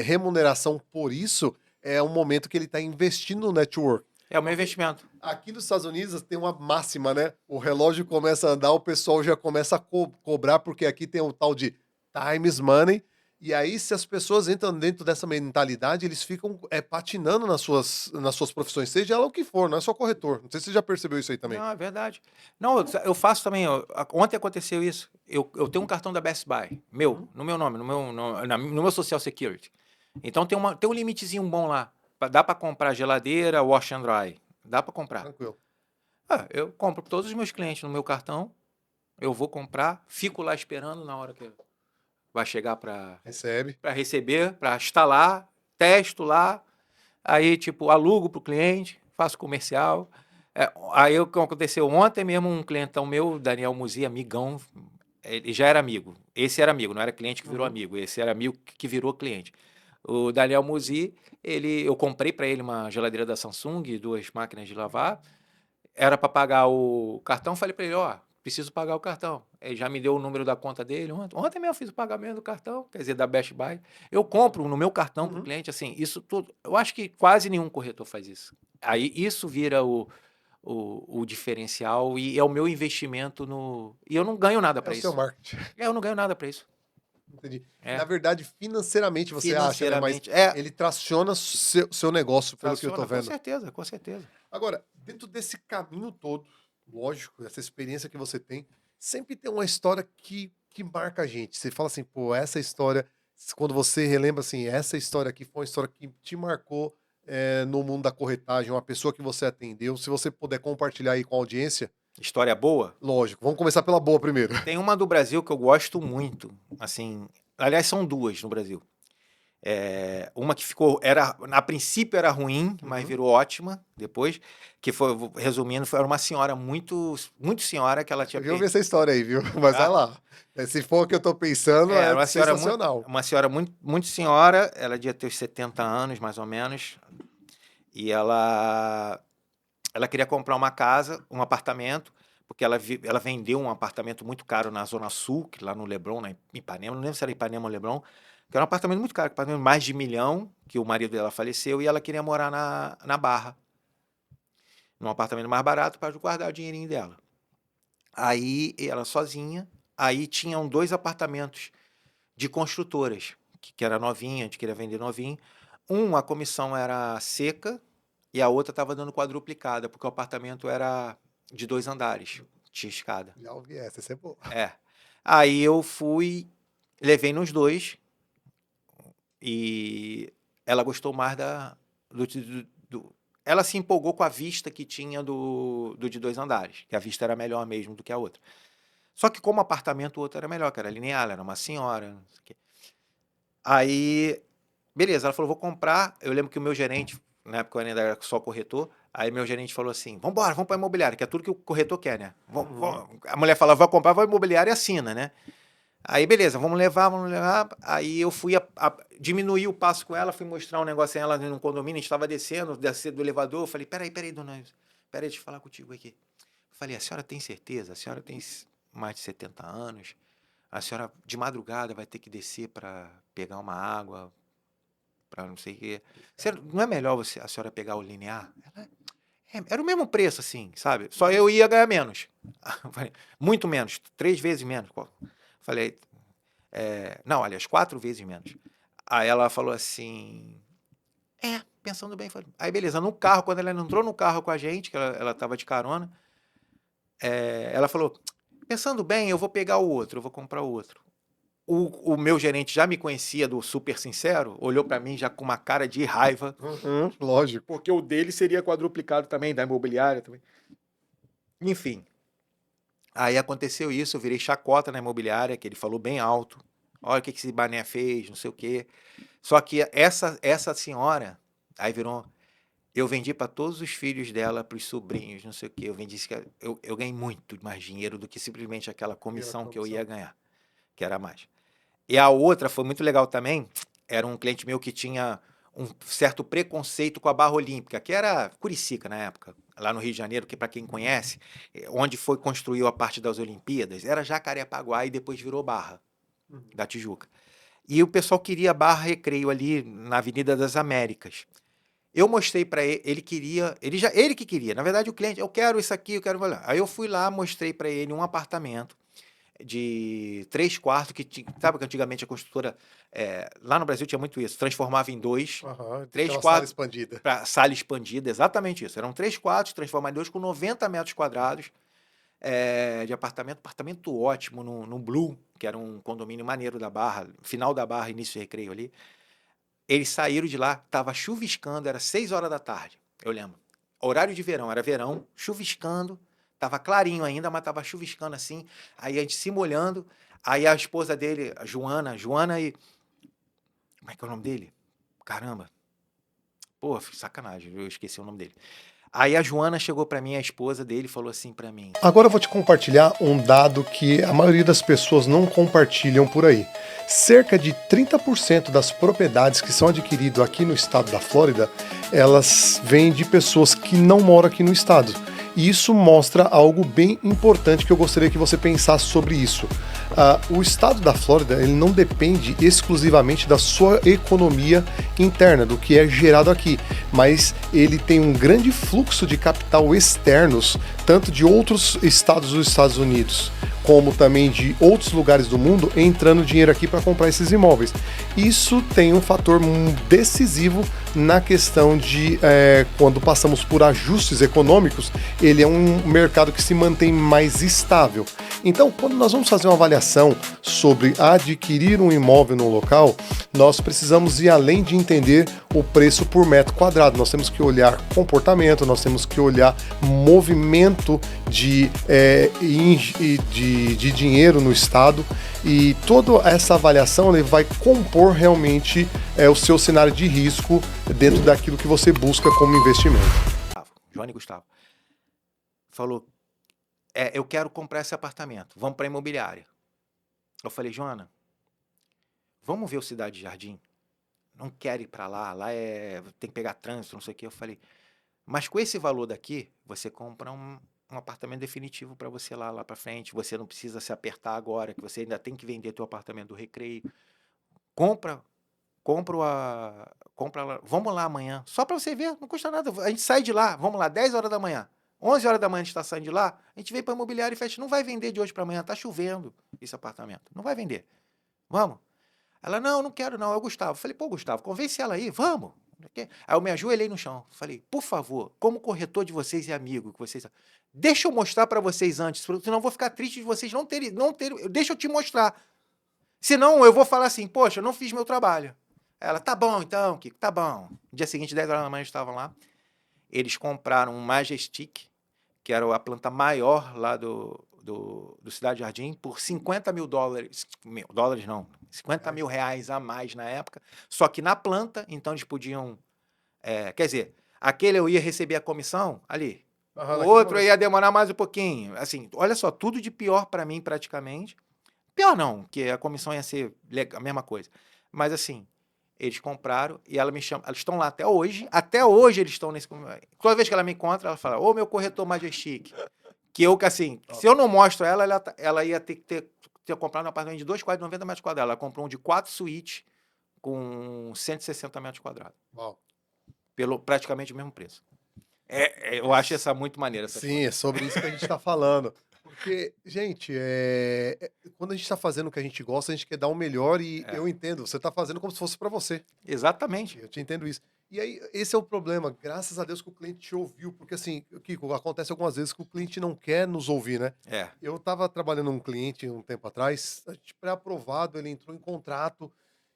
remuneração por isso, é um momento que ele está investindo no network. É o meu Porque investimento. aqui nos Estados Unidos tem uma máxima, né? O relógio começa a andar, o pessoal já começa a cobrar, porque aqui tem o tal de time is money. E aí, se as pessoas entram dentro dessa mentalidade, eles ficam, patinando nas suas profissões, seja ela o que for, não é só corretor. Não sei se você já percebeu isso aí também. Não, é verdade. Não, eu faço também. Ontem aconteceu isso. Eu tenho um cartão da Best Buy, Uhum, no meu nome, no meu Social Security. Então tem um limitezinho bom lá. Dá para comprar geladeira, wash and dry. Dá para comprar. tranquilo. Ah, eu compro para todos os meus clientes no meu cartão. Eu vou comprar, fico lá esperando na hora que vai chegar para Recebe. receber, para instalar, testo lá. Aí, tipo, alugo para o cliente, faço comercial. Aí o que aconteceu ontem mesmo, um clientão meu, Daniel Muzi, amigão, ele já era amigo. Esse era amigo, não era cliente que virou Uhum. amigo, esse era amigo que virou cliente. O Daniel Muzi, eu comprei para ele uma geladeira da Samsung, 2 máquinas de lavar. Era para pagar o cartão, falei para ele, ó, preciso pagar o cartão. Ele já me deu o número da conta dele. Ontem mesmo eu fiz o pagamento do cartão, quer dizer, da Best Buy. Eu compro no meu cartão para o Uhum. cliente, assim, isso tudo. Eu acho que quase nenhum corretor faz isso. Aí isso vira o diferencial e é o meu investimento no. E eu não ganho nada É o para seu isso. marketing. Eu não ganho nada para isso. Entendi. É. Na verdade, financeiramente você acha, né, mas Financeiramente. É. ele traciona seu negócio, pelo que eu tô Traciona, com vendo. certeza, com certeza. Agora, dentro desse caminho todo, lógico, essa experiência que você tem, sempre tem uma história que marca a gente. Você fala assim: "Pô, essa história", quando você relembra, assim, essa história aqui foi uma história que te marcou, no mundo da corretagem, uma pessoa que você atendeu, se você puder compartilhar aí com a audiência, História boa. lógico. Vamos começar pela boa primeiro. Tem uma do Brasil que eu gosto muito, assim, aliás, são duas no Brasil. Uma que ficou, a princípio era ruim, mas Uhum. virou ótima depois, que foi, resumindo, foi uma senhora muito senhora que ela tinha Eu já ouvi essa história aí, viu. Mas vai ah, lá. Se for o que eu tô pensando, é uma senhora sensacional. muito senhora, ela devia ter uns 70 anos, mais ou menos, e ela queria comprar uma casa, um apartamento, porque ela vendeu um apartamento muito caro na Zona Sul, que lá no Leblon, em Ipanema, não lembro se era Ipanema ou Leblon, que era um apartamento muito caro, apartamento de mais de 1 milhão, que o marido dela faleceu, e ela queria morar na Barra, num apartamento mais barato para guardar o dinheirinho dela. Aí ela sozinha, aí tinham 2 apartamentos de construtoras, que era novinha, a gente queria vender novinho. A comissão era seca e a outra estava dando quadruplicada, porque o apartamento era de 2 andares, tinha escada. Já ouvi essa é boa. É. Aí eu fui, levei nos dois e ela gostou mais ela se empolgou com a vista que tinha do de 2 andares, que a vista era melhor mesmo do que a outra. Só que como apartamento o outro era melhor, que era linear, era uma senhora, não sei o quê. Aí, beleza, ela falou: "Vou comprar". Eu lembro que o meu gerente, na época eu ainda era só corretor, aí meu gerente falou assim: "Vambora, vamos para imobiliária", que é tudo que o corretor quer, né. Uhum. A mulher fala: "Vai comprar, vai imobiliária" e assina, né. Aí beleza, vamos levar. Aí eu fui diminuir o passo com ela, fui mostrar um negócio a ela num condomínio, a gente estava descendo do elevador, eu falei: "Espera aí, dona, espera aí, deixa eu falar contigo aqui". Eu falei: "A senhora tem certeza? A senhora tem mais de 70 anos? A senhora de madrugada vai ter que descer para pegar uma água, para não sei o quê. Não é melhor a senhora pegar o linear?" Era o mesmo preço, assim, sabe? Só Uhum. eu ia ganhar menos. Falei, muito menos, 3 vezes menos. Pô. Falei, não, aliás, 4 vezes menos. Aí ela falou assim, pensando bem. Aí beleza, no carro, quando ela entrou no carro com a gente, que ela tava de carona, ela falou, pensando bem, eu vou pegar o outro, eu vou comprar o outro. O meu gerente já me conhecia do Super Sincero, olhou para mim já com uma cara de raiva, Uhum, lógico. porque o dele seria quadruplicado também, da imobiliária também. Enfim, aí aconteceu isso, eu virei chacota na imobiliária, que ele falou bem alto. Olha o que esse Bané fez, não sei o quê. Só que essa senhora, aí virou. Eu vendi para todos os filhos dela, para os sobrinhos, não sei o quê. Eu vendi, eu ganhei muito mais dinheiro do que simplesmente aquela Pela comissão que eu ia comissão. ganhar, que era mais. E a outra foi muito legal também. Era um cliente meu que tinha um certo preconceito com a Barra Olímpica, que era Curicica na época, lá no Rio de Janeiro, que para quem conhece, onde foi construiu a parte das Olimpíadas, era Jacarepaguá e depois virou Barra Uhum. da Tijuca. E o pessoal queria Barra Recreio ali na Avenida das Américas. Eu mostrei para ele, ele queria, ele que queria. Na verdade, o cliente, eu quero isso aqui, eu quero. Aí eu fui lá, mostrei para ele um apartamento de 3 quartos, sabe que antigamente a construtora, lá no Brasil tinha muito isso, transformava em 2, Aham, 3 aquela sala quartos expandida. para sala expandida, exatamente isso. Eram 3 quartos, transformados em 2 com 90 metros quadrados de apartamento ótimo no Blue, que era um condomínio maneiro da Barra, final da Barra, início de Recreio ali. Eles saíram de lá, tava chuviscando, era 6 horas da tarde, eu lembro. Horário de verão, era verão, chuviscando, tava clarinho ainda, mas tava chuviscando assim. Aí a gente se molhando, aí a esposa dele, a Joana e... Como é que é o nome dele? Caramba. Pô, sacanagem, eu esqueci o nome dele. Aí a Joana chegou pra mim, a esposa dele, e falou assim pra mim: Agora eu vou te compartilhar um dado que a maioria das pessoas não compartilham por aí. Cerca de 30% das propriedades que são adquiridas aqui no estado da Flórida, elas vêm de pessoas que não moram aqui no estado. E isso mostra algo bem importante que eu gostaria que você pensasse sobre isso. O estado da Flórida ele não depende exclusivamente da sua economia interna, do que é gerado aqui, mas ele tem um grande fluxo de capital externos, tanto de outros estados dos Estados Unidos, como também de outros lugares do mundo, entrando dinheiro aqui para comprar esses imóveis. Isso tem um fator decisivo na questão de quando passamos por ajustes econômicos, ele é um mercado que se mantém mais estável. Então, quando nós vamos fazer uma avaliação sobre adquirir um imóvel no local, nós precisamos ir além de entender o preço por metro quadrado. Nós temos que olhar comportamento, nós temos que olhar movimento de dinheiro no estado, e toda essa avaliação ele vai compor realmente o seu cenário de risco dentro daquilo que você busca como investimento. Joana e Gustavo falou: eu quero comprar esse apartamento, vamos para a imobiliária. Eu falei: Joana, vamos ver o Cidade Jardim? Não quero ir para lá, tem que pegar trânsito, não sei o que. Eu falei: mas com esse valor daqui, você compra um apartamento definitivo para você lá para frente, você não precisa se apertar agora, que você ainda tem que vender teu apartamento do Recreio. Compra lá, vamos lá amanhã, só para você ver, não custa nada, a gente sai de lá, vamos lá, 10 horas da manhã, 11 horas da manhã a gente está saindo de lá, a gente vem para a imobiliária e fecha, não vai vender de hoje para amanhã, tá chovendo esse apartamento, não vai vender, vamos. Ela: não quero não, é o Gustavo. Eu falei: pô, Gustavo, convence ela aí, vamos. Aí eu me ajoelhei no chão, falei: por favor, como corretor de vocês e amigo que vocês, deixa eu mostrar para vocês antes, senão eu vou ficar triste de vocês não terem, deixa eu te mostrar, senão eu vou falar assim: poxa, eu não fiz meu trabalho. Ela: tá bom então, Kiko, tá bom. No dia seguinte, 10 horas da manhã, eles estavam lá. Eles compraram um Majestic, que era a planta maior lá do Cidade Jardim, por $50.000. Dólares não, R$50.000 a mais na época. Só que na planta, então eles podiam... quer dizer, aquele eu ia receber a comissão ali. O outro ia demorar mais um pouquinho. Assim, olha só, tudo de pior para mim praticamente. Pior não, que a comissão ia ser a mesma coisa. Mas assim, eles compraram e ela me chama, eles estão lá até hoje eles estão nesse... Toda vez que ela me encontra, ela fala: ô, meu corretor Majestic, que assim, se eu não mostro ela ia ter que ter comprado um apartamento de 2 quartos de 90 metros quadrados, ela comprou um de 4 suítes com 160 metros quadrados. Uau. Pelo praticamente o mesmo preço. Eu acho essa muito maneira. Essa Sim, história. é sobre isso que a gente está falando. Porque, gente, quando a gente está fazendo o que a gente gosta, a gente quer dar o melhor e eu entendo, você está fazendo como se fosse para você. Exatamente. Eu te entendo isso. E aí, esse é o problema. Graças a Deus que o cliente te ouviu, porque assim, Kiko, acontece algumas vezes que o cliente não quer nos ouvir, né? Eu estava trabalhando um cliente um tempo atrás, a gente pré-aprovado, ele entrou em contrato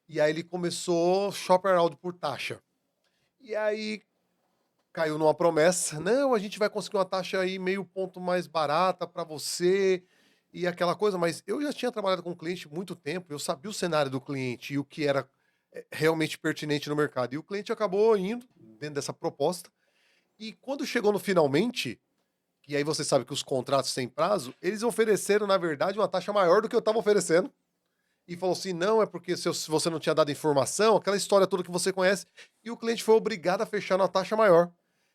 e aí ele começou shop around por taxa. E aí caiu numa promessa: não, a gente vai conseguir uma taxa aí meio ponto mais barata para você e aquela coisa, mas eu já tinha trabalhado com o cliente muito tempo, eu sabia o cenário do cliente e o que era realmente pertinente no mercado. E o cliente acabou indo dentro dessa proposta. E quando chegou no finalmente, e aí você sabe que os contratos têm prazo, eles ofereceram, na verdade, uma taxa maior do que eu estava oferecendo. E falou assim: não, é porque se você não tinha dado informação, aquela história toda que você conhece, e o cliente foi obrigado a fechar na taxa maior.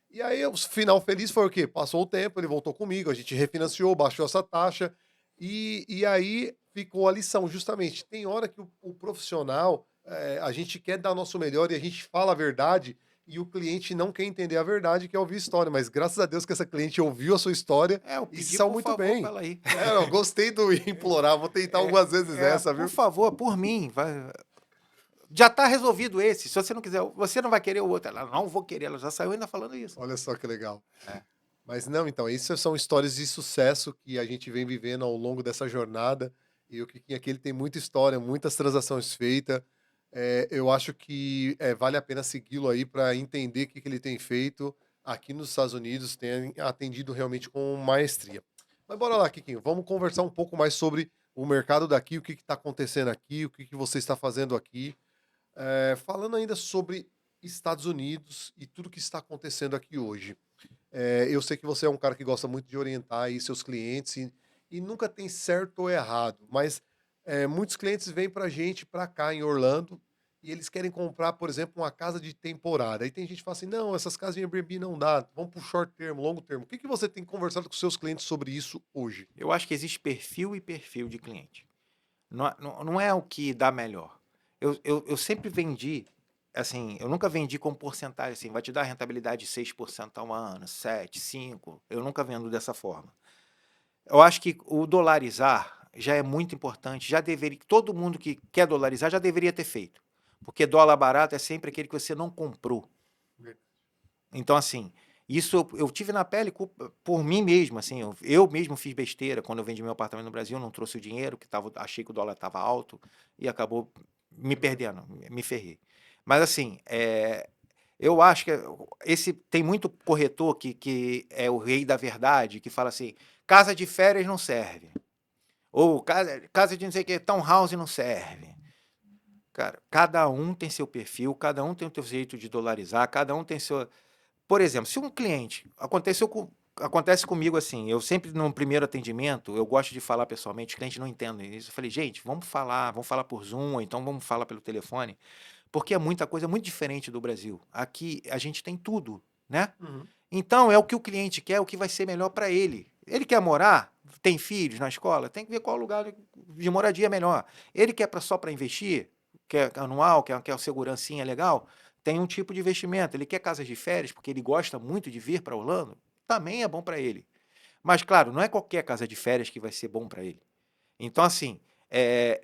E aí o final feliz foi o quê? Passou o tempo, ele voltou comigo, a gente refinanciou, baixou essa taxa, e aí ficou a lição, justamente. Tem hora que o profissional, a gente quer dar o nosso melhor e a gente fala a verdade, e o cliente não quer entender a verdade, quer ouvir história, mas graças a Deus que essa cliente ouviu a sua história Eu e se pedi saiu por muito favor para bem. ela ir. É, eu gostei do implorar, vou tentar algumas vezes essa, Por viu? favor, por mim, já está resolvido esse. Se você não quiser, você não vai querer o outro. Ela, não vou querer, ela já saiu ainda falando isso. Olha só que legal. É. Mas não, então, isso são histórias de sucesso que a gente vem vivendo ao longo dessa jornada. E o Kikinho aqui ele tem muita história, muitas transações feitas. Eu acho que vale a pena segui-lo aí para entender o que, que ele tem feito aqui nos Estados Unidos, tem atendido realmente com maestria. Mas bora lá, Kikinho, vamos conversar um pouco mais sobre o mercado daqui, o que está acontecendo aqui, o que, que você está fazendo aqui. Falando ainda sobre Estados Unidos e tudo que está acontecendo aqui hoje. Eu sei que você é um cara que gosta muito de orientar aí seus clientes e nunca tem certo ou errado, mas muitos clientes vêm para a gente, para cá em Orlando, e eles querem comprar, por exemplo, uma casa de temporada. Aí tem gente que fala assim: não, essas casas de Airbnb não dá, vamos para o short termo, longo termo. O que, que você tem conversado com seus clientes sobre isso hoje? Eu acho que existe perfil e perfil de cliente. Não é o que dá melhor. Eu sempre vendi, assim, eu nunca vendi com porcentagem assim, vai te dar rentabilidade de 6% ao ano, 7, 5. Eu nunca vendo dessa forma. Eu acho que o dolarizar já é muito importante, já deveria, todo mundo que quer dolarizar já deveria ter feito. Porque dólar barato é sempre aquele que você não comprou. Então, assim, isso eu tive na pele por mim mesmo, assim, eu mesmo fiz besteira quando eu vendi meu apartamento no Brasil, não trouxe o dinheiro, achei que o dólar estava alto e acabou me perdendo, me ferrei. Mas, assim, eu acho que esse tem muito corretor que é o rei da verdade, que fala assim, casa de férias não serve, ou casa de não sei o que, townhouse não serve. Cara, cada um tem seu perfil, cada um tem o seu jeito de dolarizar, cada um tem seu... Por exemplo, se um cliente, acontece comigo assim, eu sempre no primeiro atendimento, eu gosto de falar pessoalmente, os clientes não entendem isso. Eu falei, gente, vamos falar por Zoom, ou então vamos falar pelo telefone, porque é muita coisa muito diferente do Brasil. Aqui a gente tem tudo, né? Uhum. Então é o que o cliente quer, o que vai ser melhor para ele. Ele quer morar, tem filhos na escola, tem que ver qual lugar de moradia é melhor. Ele quer só para investir, quer anual, quer segurancinha legal, tem um tipo de investimento. Ele quer casas de férias, porque ele gosta muito de vir para Orlando, também é bom para ele. Mas, claro, não é qualquer casa de férias que vai ser bom para ele. Então, assim,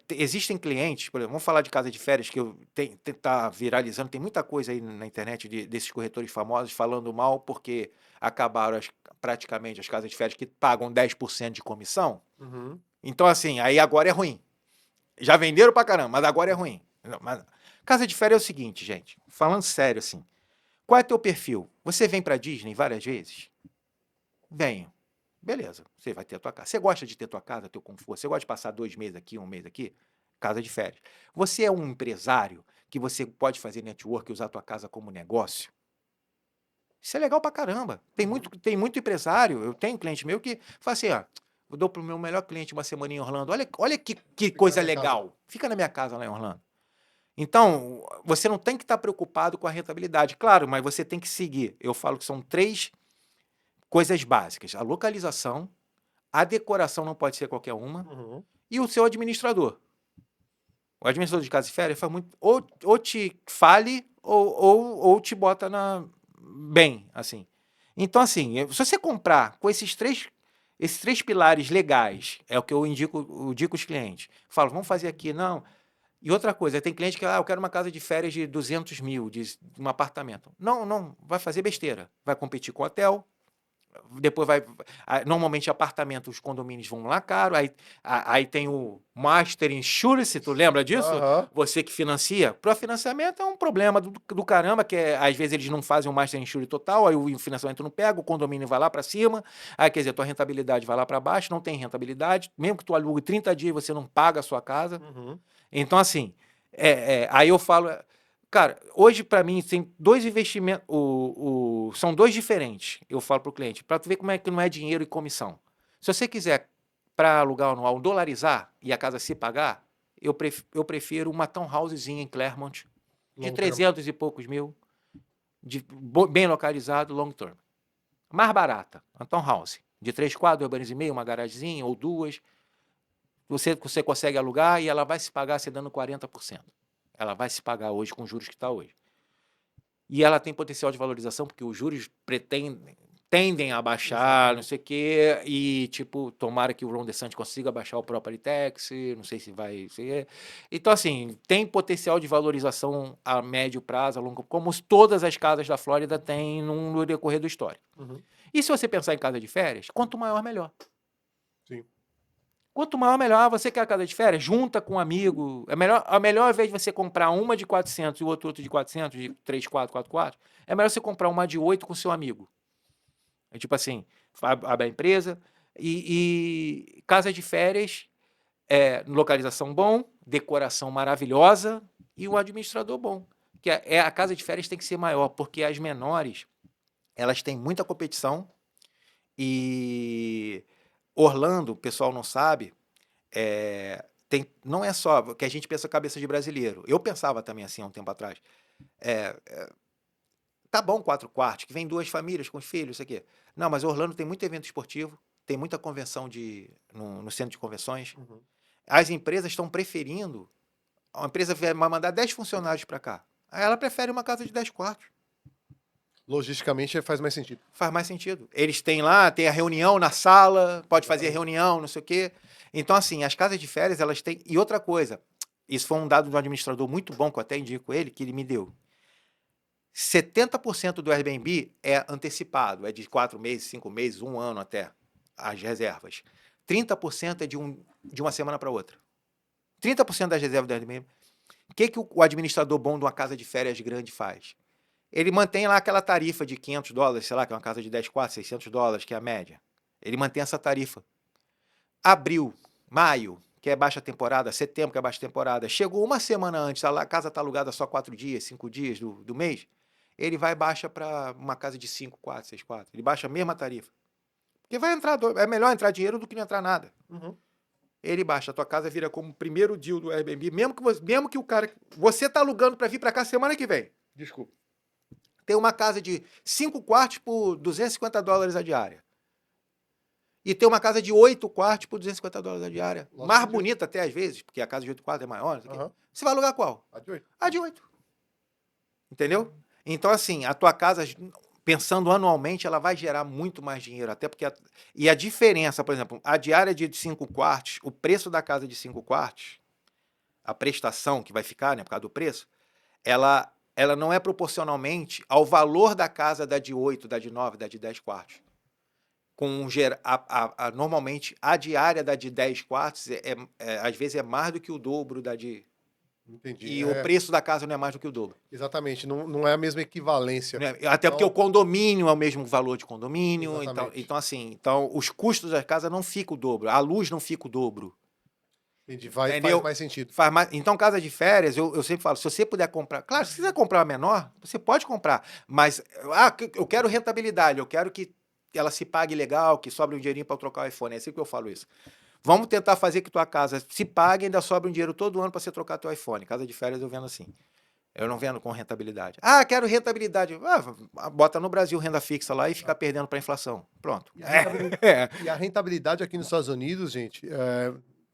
existem clientes, por exemplo, vamos falar de casa de férias que tá viralizando, tem muita coisa aí na internet desses corretores famosos falando mal porque acabaram praticamente as casas de férias que pagam 10% de comissão. Uhum. Então, assim, aí agora é ruim. Já venderam pra caramba, mas agora é ruim. Não, casa de férias é o seguinte, gente, falando sério assim, qual é teu perfil? Você vem pra Disney várias vezes? Venho. Beleza, você vai ter a tua casa. Você gosta de ter tua casa, teu conforto? Você gosta de passar 2 meses aqui, um mês aqui? Casa de férias. Você é um empresário que você pode fazer network e usar a tua casa como negócio? Isso é legal pra caramba. Uhum. Tem muito empresário, eu tenho cliente meu que fala assim, ó, eu dou pro meu melhor cliente uma semana em Orlando. Olha que Fica na coisa minha casa. legal. Fica na minha casa lá em Orlando. Então, você não tem que estar preocupado com a rentabilidade, claro, mas você tem que seguir. Eu falo que são 3 coisas básicas: a localização, a decoração não pode ser qualquer uma, Uhum. e o seu administrador. O administrador de casa de férias faz muito, ou te fale ou te bota bem, assim. Então, assim, se você comprar com esses três pilares legais, é o que eu digo aos clientes. Falo, vamos fazer aqui, não. E outra coisa, tem cliente que, eu quero uma casa de férias de 200 mil, de um apartamento. Não, não, vai fazer besteira. Vai competir com hotel, depois vai. Normalmente, apartamento, os condomínios vão lá caro. Aí tem o Master Insurance, tu lembra disso? Aham. Você que financia. Para financiamento é um problema do caramba, que às vezes eles não fazem o Master Insurance total, aí o financiamento não pega, o condomínio vai lá para cima, aí quer dizer, tua rentabilidade vai lá para baixo, não tem rentabilidade. Mesmo que tu alugue 30 dias, você não paga a sua casa. Uhum. Então, assim, aí eu falo, cara, hoje para mim tem 2 investimentos, são 2 diferentes, eu falo para o cliente, para tu ver como é que não é dinheiro e comissão. Se você quiser, para alugar anual, dolarizar e a casa se pagar, eu prefiro uma townhousezinha em Claremont, de Long term. 300 e poucos mil, bem localizado, long term. Mais barata, uma townhouse, de 3 quartos, 2 banheiros e meio, uma garagemzinha ou 2, você consegue alugar e ela vai se pagar você dando 40%. Ela vai se pagar hoje com os juros que está hoje. e ela tem potencial de valorização, porque os juros tendem a baixar, não sei o quê, e, tipo, tomara que o Ron DeSantis consiga baixar o property tax, não sei se vai ser. Então, assim, tem potencial de valorização a médio prazo, a longo, como todas as casas da Flórida têm no decorrer da história. Uhum. E se você pensar em casa de férias, quanto maior, melhor. Sim. Quanto maior, melhor. Você quer a casa de férias? Junta com um amigo. A melhor, ao invés de você comprar uma de 400 e o outro de 400, de 3, 4, 4, 4, é melhor você comprar uma de 8 com seu amigo. É tipo assim, abre a empresa e casa de férias, localização bom, decoração maravilhosa e o administrador bom. Que a casa de férias tem que ser maior, porque as menores, elas têm muita competição e Orlando, o pessoal não sabe, não é só que a gente pensa cabeça de brasileiro. Eu pensava também assim há um tempo atrás. Tá bom 4 quartos, que vem 2 famílias com os filhos, isso aqui. Não, mas Orlando tem muito evento esportivo, tem muita convenção no centro de convenções. Uhum. As empresas estão preferindo, a empresa vai mandar 10 funcionários para cá. Aí ela prefere uma casa de 10 quartos. Logisticamente faz mais sentido. Faz mais sentido. Eles têm lá, tem a reunião na sala, pode fazer reunião, não sei o quê. Então, assim, as casas de férias, elas têm. E outra coisa, isso foi um dado do administrador muito bom, que eu até indico ele, que ele me deu. 70% do Airbnb é antecipado, é de 4 meses, 5 meses, 1 ano até, as reservas. 30% é de uma semana para outra. 30% das reservas do Airbnb. O que o administrador bom de uma casa de férias grande faz? Ele mantém lá aquela tarifa de $500, sei lá, que é uma casa de 10 quartos, $600, que é a média. Ele mantém essa tarifa. Abril, maio, que é baixa temporada, setembro, que é baixa temporada, chegou uma semana antes, a casa está alugada só 4 dias, 5 dias do mês, ele vai e baixa para uma casa de 5 quartos, 6 quartos. Ele baixa a mesma tarifa. Porque vai entrar, é melhor entrar dinheiro do que não entrar nada. Uhum. Ele baixa, a tua casa vira como o primeiro deal do Airbnb, mesmo que o cara... Você está alugando para vir para cá semana que vem. Desculpa. Tem uma casa de 5 quartos por $250 a diária. E tem uma casa de 8 quartos por $250 a diária. Nossa, Mais bonita até às vezes, porque a casa de 8 quartos é maior. Uhum. Você vai alugar qual? A de 8. A de 8. Entendeu? Então, assim, a tua casa, pensando anualmente, ela vai gerar muito mais dinheiro. Até porque. E a diferença, por exemplo, a diária de 5 quartos, o preço da casa de 5 quartos, a prestação que vai ficar, né, por causa do preço, ela não é proporcionalmente ao valor da casa da de 8, da de 9, da de 10 quartos. Normalmente, a diária da de 10 quartos, às vezes, é mais do que o dobro da de... Entendi. E o preço da casa não é mais do que o dobro. Exatamente, não é a mesma equivalência. Né? Até porque o condomínio é o mesmo valor de condomínio. Exatamente. Então, assim, os custos da casa não ficam o dobro. A luz não fica o dobro. Entendi. Faz mais sentido. Então, casa de férias, eu sempre falo, se você puder comprar... Claro, se você quiser comprar uma menor, você pode comprar. Mas, eu quero rentabilidade, eu quero que ela se pague legal, que sobre um dinheirinho para trocar o iPhone. É assim que eu falo isso. Vamos tentar fazer que tua casa se pague e ainda sobra um dinheiro todo ano para você trocar teu iPhone. Casa de férias eu vendo assim. Eu não vendo com rentabilidade. Quero rentabilidade. Bota no Brasil renda fixa lá e fica perdendo para a inflação. Pronto. E a rentabilidade aqui nos Estados Unidos, gente,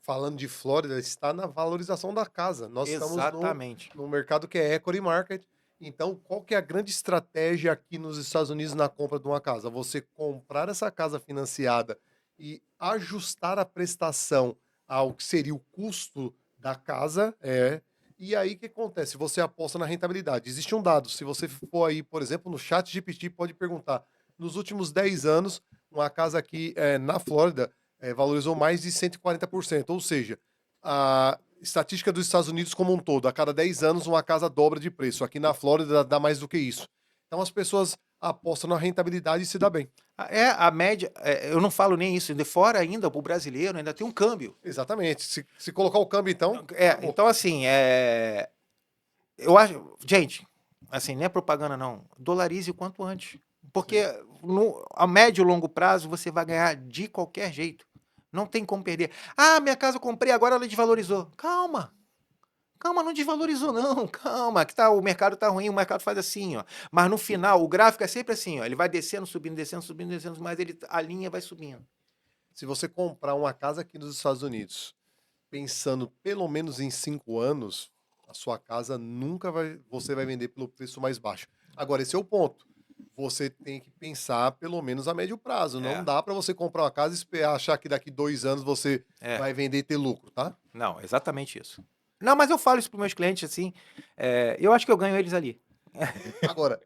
falando de Flórida, está na valorização da casa. Nós Exatamente. estamos no mercado que é equity market. Então, qual que é a grande estratégia aqui nos Estados Unidos na compra de uma casa? Você comprar essa casa financiada e ajustar a prestação ao que seria o custo da casa, e aí o que acontece? Você aposta na rentabilidade. Existe um dado, se você for aí, por exemplo, no chat GPT, pode perguntar, nos últimos 10 anos, uma casa aqui na Flórida valorizou mais de 140%, ou seja, a estatística dos Estados Unidos como um todo, a cada 10 anos uma casa dobra de preço. Aqui na Flórida dá mais do que isso. Então as pessoas apostam na rentabilidade e se dá bem. A média, eu não falo nem isso, de fora ainda, para o brasileiro, ainda tem um câmbio. Exatamente. Se colocar o câmbio, então. Então, assim, eu acho. Gente, assim, não é propaganda, não. Dolarize o quanto antes. Porque a médio e longo prazo você vai ganhar de qualquer jeito. Não tem como perder. Minha casa eu comprei, agora ela desvalorizou. Calma. Calma, não desvalorizou, não. Calma, que o mercado tá ruim, o mercado faz assim, ó. Mas no final, o gráfico é sempre assim, ó. Ele vai descendo, subindo, descendo, subindo, descendo, mas a linha vai subindo. Se você comprar uma casa aqui nos Estados Unidos, pensando pelo menos em 5 anos, a sua casa nunca vai. Você vai vender pelo preço mais baixo. Agora, esse é o ponto. Você tem que pensar pelo menos a médio prazo. Não É, dá para você comprar uma casa e achar que daqui 2 anos você é. vai vender e ter lucro, tá? Não, exatamente isso. Não, mas eu falo isso para meus clientes assim, eu acho que eu ganho eles ali. Agora,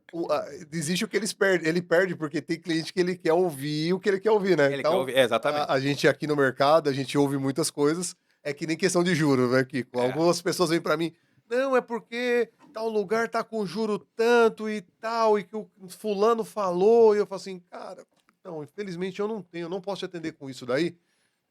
existe o que ele perde porque tem cliente que ele quer ouvir o que ele quer ouvir, né? Ele quer Então, ouvir, exatamente. a gente aqui no mercado, a gente ouve muitas coisas, é que nem questão de juros, né, Kiko? É, Algumas pessoas vêm para mim, não, é porque tal lugar tá com juro tanto e tal, e que o fulano falou, e eu falo assim, cara, então, infelizmente eu não tenho, eu não posso te atender com isso daí.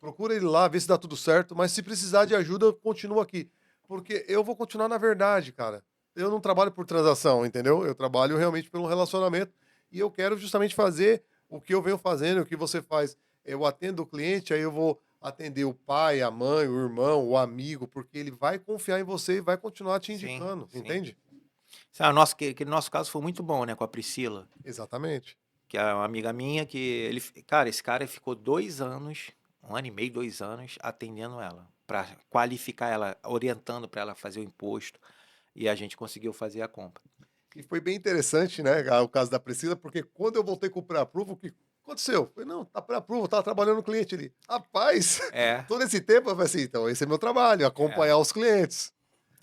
Procura ele lá, vê se dá tudo certo, mas se precisar de ajuda, eu continuo aqui. Porque eu vou continuar na verdade, cara. Eu não trabalho por transação, entendeu? Eu trabalho realmente pelo relacionamento e eu quero justamente fazer o que eu venho fazendo, o que você faz. Eu atendo o cliente, aí eu vou atender o pai, a mãe, o irmão, o amigo, porque ele vai confiar em você e vai continuar te sim, indicando, sim. entende? Aquele nosso caso foi muito bom, né, com a Priscila, Exatamente. que é uma amiga minha que cara, esse cara ficou 2 anos, 1 ano e meio, 2 anos, atendendo ela, para qualificar ela, orientando para ela fazer o imposto, e a gente conseguiu fazer a compra. E foi bem interessante, né, o caso da Priscila, porque quando eu voltei com o pré-approval, o que aconteceu? Eu falei, não, tá pré-approval, tava trabalhando no cliente ali. Rapaz, É, todo esse tempo eu falei assim, então esse é meu trabalho, é, acompanhar os clientes.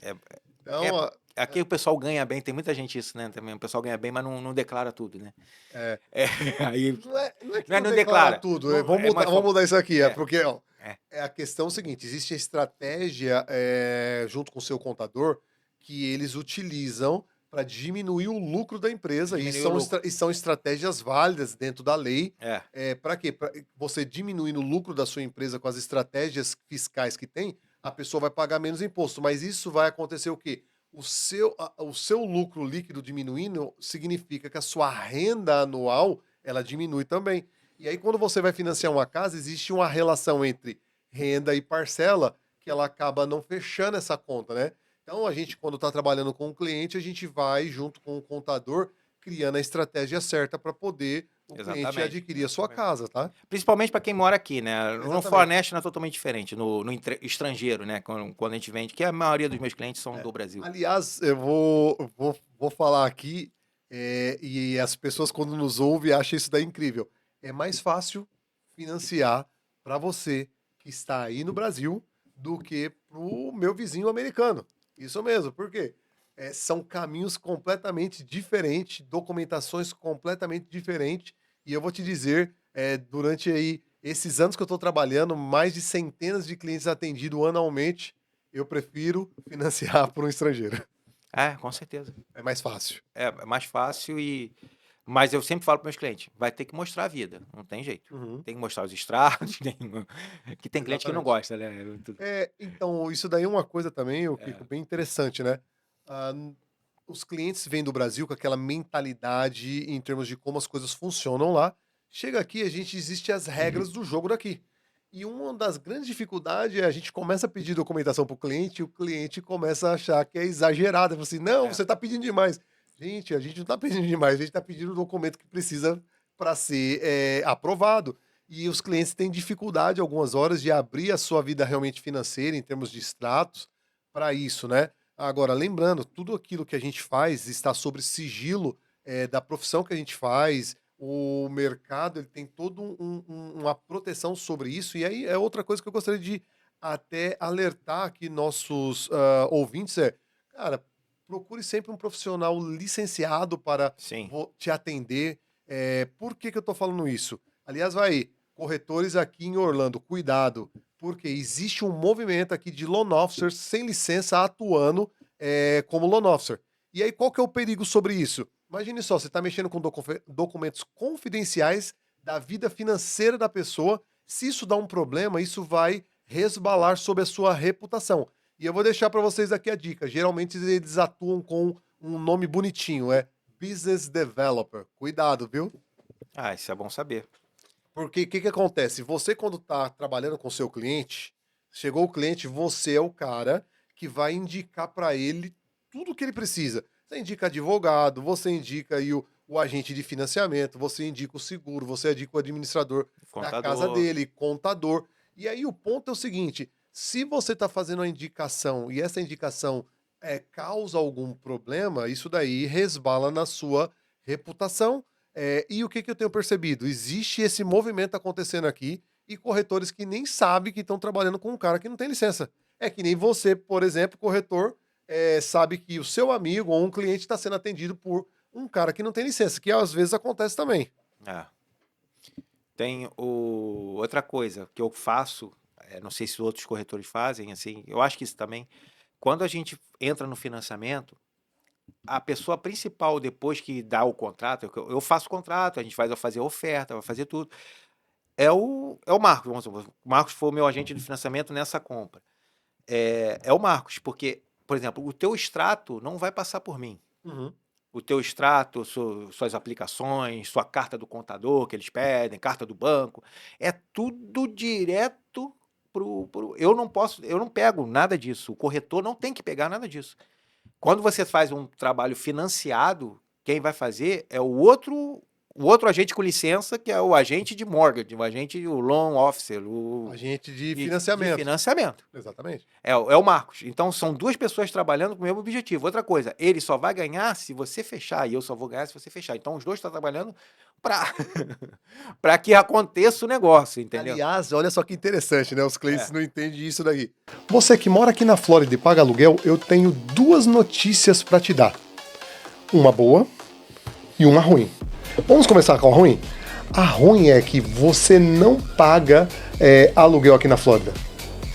é, Então, aqui o pessoal ganha bem, tem muita gente isso, né, também, o pessoal ganha bem, mas não declara tudo, né. é, É, aí não é que não é não não declara declara, tudo, não é mais vamos fo mudar isso aqui, é é, porque, ó, é, é a questão é o seguinte, existe a estratégia, junto com o seu contador, que eles utilizam para diminuir o lucro da empresa e diminuir o lucro. são estratégias válidas dentro da lei. É, Para quê? Pra você diminuindo o lucro da sua empresa com as estratégias fiscais que tem, a pessoa vai pagar menos imposto, mas isso vai acontecer o quê? O seu lucro líquido diminuindo significa que a sua renda anual, ela diminui também. E aí quando você vai financiar uma casa, existe uma relação entre renda e parcela que ela acaba não fechando essa conta, né? Então a gente, quando está trabalhando com o cliente, a gente vai junto com o contador criando a estratégia certa para poder o cliente exatamente, adquirir a sua exatamente. casa, tá? Principalmente para quem mora aqui, né. No Exatamente. Fornest não é totalmente diferente, no estrangeiro, né, quando a gente vende, que a maioria dos meus clientes são É. do Brasil. Aliás, vou falar aqui, e as pessoas quando nos ouvem acham isso daí incrível. É mais fácil financiar para você que está aí no Brasil do que para o meu vizinho americano. Isso mesmo, por quê? São caminhos completamente diferentes, documentações completamente diferentes, e eu vou te dizer, durante aí esses anos que eu estou trabalhando, mais de centenas de clientes atendidos anualmente, eu prefiro financiar por um estrangeiro. É, com certeza. É mais fácil. É mais fácil mas eu sempre falo para meus clientes: "Vai ter que mostrar a vida, não tem jeito. Uhum, Tem que mostrar os extratos, que tem cliente que não exatamente. gosta, né". Então, isso daí é uma coisa também, o Kiko, É, bem interessante, né? Ah, os clientes vêm do Brasil com aquela mentalidade em termos de como as coisas funcionam lá. Chega aqui, a gente existe as regras do jogo daqui. E uma das grandes dificuldades é a gente começa a pedir documentação para o cliente e o cliente começa a achar que é exagerado. Fala assim, não, é, você está pedindo demais. Gente, a gente não está pedindo demais, a gente está pedindo o documento que precisa para ser aprovado. E os clientes têm dificuldade, algumas horas, de abrir a sua vida realmente financeira, em termos de extratos, para isso, né? Agora, lembrando, tudo aquilo que a gente faz está sobre sigilo da profissão que a gente faz. O mercado ele tem todo uma proteção sobre isso. E aí é outra coisa que eu gostaria de até alertar aqui nossos ouvintes cara, procure sempre um profissional licenciado para sim, te atender. Por que, que eu estou falando isso? Aliás, vai, corretores aqui em Orlando, cuidado, porque existe um movimento aqui de loan officers sem licença atuando como loan officer. E aí, qual que é o perigo sobre isso? Imagine só, você está mexendo com documentos confidenciais da vida financeira da pessoa. Se isso dá um problema, isso vai resbalar sobre a sua reputação. E eu vou deixar para vocês aqui a dica. Geralmente eles atuam com um nome bonitinho, é Business Developer. Cuidado, viu? ah, isso é bom saber. Porque o que, que acontece? Você, quando está trabalhando com o seu cliente, chegou o cliente, você é o cara que vai indicar para ele tudo o que ele precisa. Você indica advogado, você indica aí o agente de financiamento, você indica o seguro, você indica o administrador da casa Contador, dele, contador. E aí o ponto é o seguinte: se você está fazendo uma indicação e essa indicação causa algum problema, isso daí resbala na sua reputação. E o que que eu tenho percebido? Existe esse movimento acontecendo aqui e corretores que nem sabem que estão trabalhando com um cara que não tem licença. É que nem você, por exemplo, corretor, sabe que o seu amigo ou um cliente está sendo atendido por um cara que não tem licença, que às vezes acontece também. É. Tem outra coisa que eu faço, não sei se outros corretores fazem, assim, eu acho que isso também. Quando a gente entra no financiamento, a pessoa principal, depois que dá o contrato, eu faço o contrato, a gente vai fazer a oferta, vai fazer tudo, é o Marcos. Vamos supor, o Marcos foi o meu agente de financiamento nessa compra. É o Marcos, porque, por exemplo, o teu extrato não vai passar por mim. Uhum. O teu extrato, suas aplicações, sua carta do contador que eles pedem, carta do banco, é tudo direto eu não posso, eu não pego nada disso. O corretor não tem que pegar nada disso. Quando você faz um trabalho financiado, quem vai fazer é o outro agente com licença, que é o agente de mortgage, o loan officer, Agente de de financiamento. financiamento. Exatamente. É o Marcos. Então, são duas pessoas trabalhando com o mesmo objetivo. Outra coisa, ele só vai ganhar se você fechar, e eu só vou ganhar se você fechar. Então, os dois estão trabalhando para para que aconteça o negócio, entendeu? Aliás, olha só que interessante, né? Os clientes É. não entendem isso daí. Você que mora aqui na Flórida e paga aluguel, eu tenho duas notícias para te dar. Uma boa e uma ruim. Vamos começar com a ruim? A ruim é que você não paga aluguel aqui na Flórida.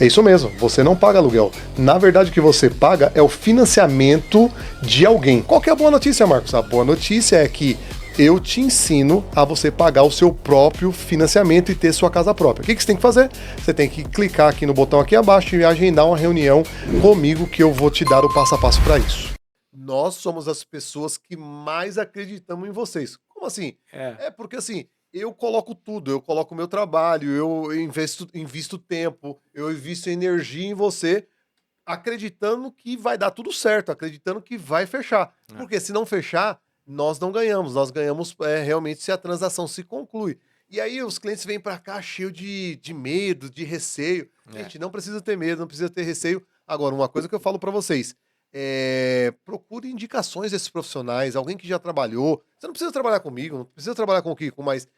É isso mesmo, você não paga aluguel. Na verdade, o que você paga é o financiamento de alguém. Qual que é a boa notícia, Marcos? A boa notícia é que eu te ensino a você pagar o seu próprio financiamento e ter sua casa própria. O que você tem que fazer? Você tem que clicar aqui no botão aqui abaixo e agendar uma reunião comigo que eu vou te dar o passo a passo para isso. Nós somos as pessoas que mais acreditamos em vocês. Como assim? É. É porque assim, eu coloco tudo, eu coloco o meu trabalho, eu invisto tempo, eu invisto energia em você, acreditando que vai dar tudo certo, acreditando que vai fechar. É. Porque se não fechar, nós não ganhamos. Nós ganhamos realmente se a transação se conclui. E aí os clientes vêm para cá cheio de medo, de receio. É. Gente, não precisa ter medo, não precisa ter receio. Agora, uma coisa que eu falo para vocês, procure indicações desses profissionais, alguém que já trabalhou. Você não precisa trabalhar comigo, não precisa trabalhar com o Kiko, mas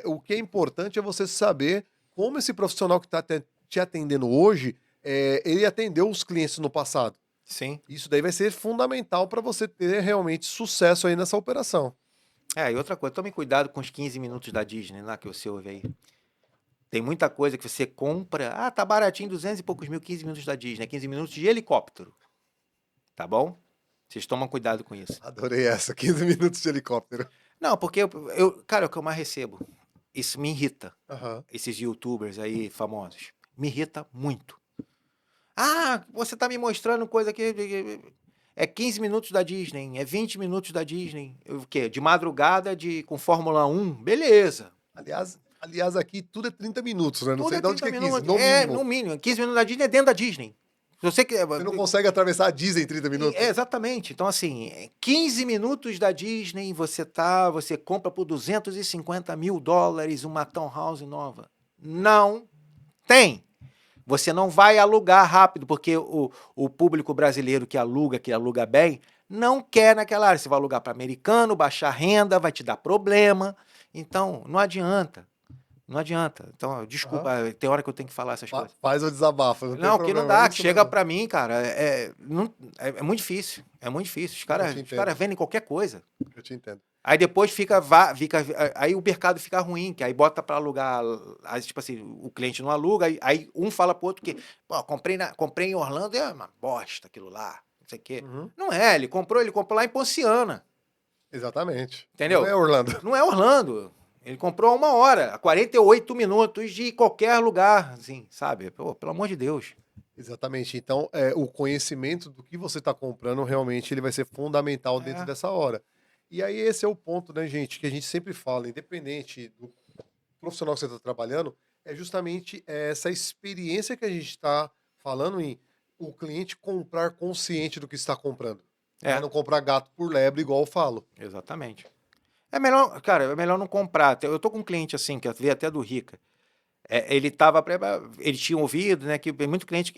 o que é importante é você saber como esse profissional que está te atendendo hoje, ele atendeu os clientes no passado. Sim. Isso daí vai ser fundamental para você ter realmente sucesso aí nessa operação. E outra coisa, tome cuidado com os 15 minutos da Disney lá que você ouve aí. Tem muita coisa que você compra, tá baratinho, 200 e poucos mil, 15 minutos da Disney, 15 minutos de helicóptero. Tá bom? Vocês tomam cuidado com isso. Adorei essa, 15 minutos de helicóptero. Não, porque cara, é o que eu mais recebo. Isso me irrita. Aham. Esses youtubers aí famosos. Me irrita muito. Você tá me mostrando coisa que é 15 minutos da Disney, é 20 minutos da Disney. O quê? De madrugada com Fórmula 1? Beleza. Aliás, aqui tudo é 30 minutos, né? Não Tudo sei é de onde que 30 é 15, minutos. no mínimo. No mínimo. 15 minutos da Disney é dentro da Disney. Se você quer. Você não consegue atravessar a Disney em 30 minutos. Exatamente. Então, assim, 15 minutos da Disney, você compra por $250 mil uma townhouse nova. Não tem. Você não vai alugar rápido, porque o público brasileiro que aluga bem, não quer naquela área. Você vai alugar para americano, baixar renda, vai te dar problema. Então, não adianta. Não adianta. Então, desculpa, tem hora que eu tenho que falar essas coisas. Faz o desabafo, não tem Não, que problema. não dá, é que isso chega mesmo. pra mim, cara, é muito difícil. É muito difícil. Os Eu te caras entendo. vendem qualquer coisa. Eu te entendo. Aí depois aí o mercado fica ruim, que aí bota pra alugar, aí, tipo assim, o cliente não aluga, aí um fala pro outro que, pô, comprei em Orlando, é uma bosta aquilo lá, não sei o quê. Uhum. Não é, ele comprou lá em Ponciana, Exatamente. entendeu? Não é Orlando. Não é Orlando. Ele comprou a 1 hora, a 48 minutos de qualquer lugar, assim, sabe? Pô, pelo amor de Deus. Exatamente. Então, o conhecimento do que você está comprando, realmente, ele vai ser fundamental dentro dessa hora. E aí, esse é o ponto, né, gente, que a gente sempre fala, independente do profissional que você está trabalhando, é justamente essa experiência que a gente está falando em o cliente comprar consciente do que está comprando. É. Não comprar gato por lebre, igual eu falo. Exatamente. É melhor, cara, é melhor não comprar. Eu tô com um cliente assim, que veio até do Rica. Ele tinha ouvido, né, que tem muito cliente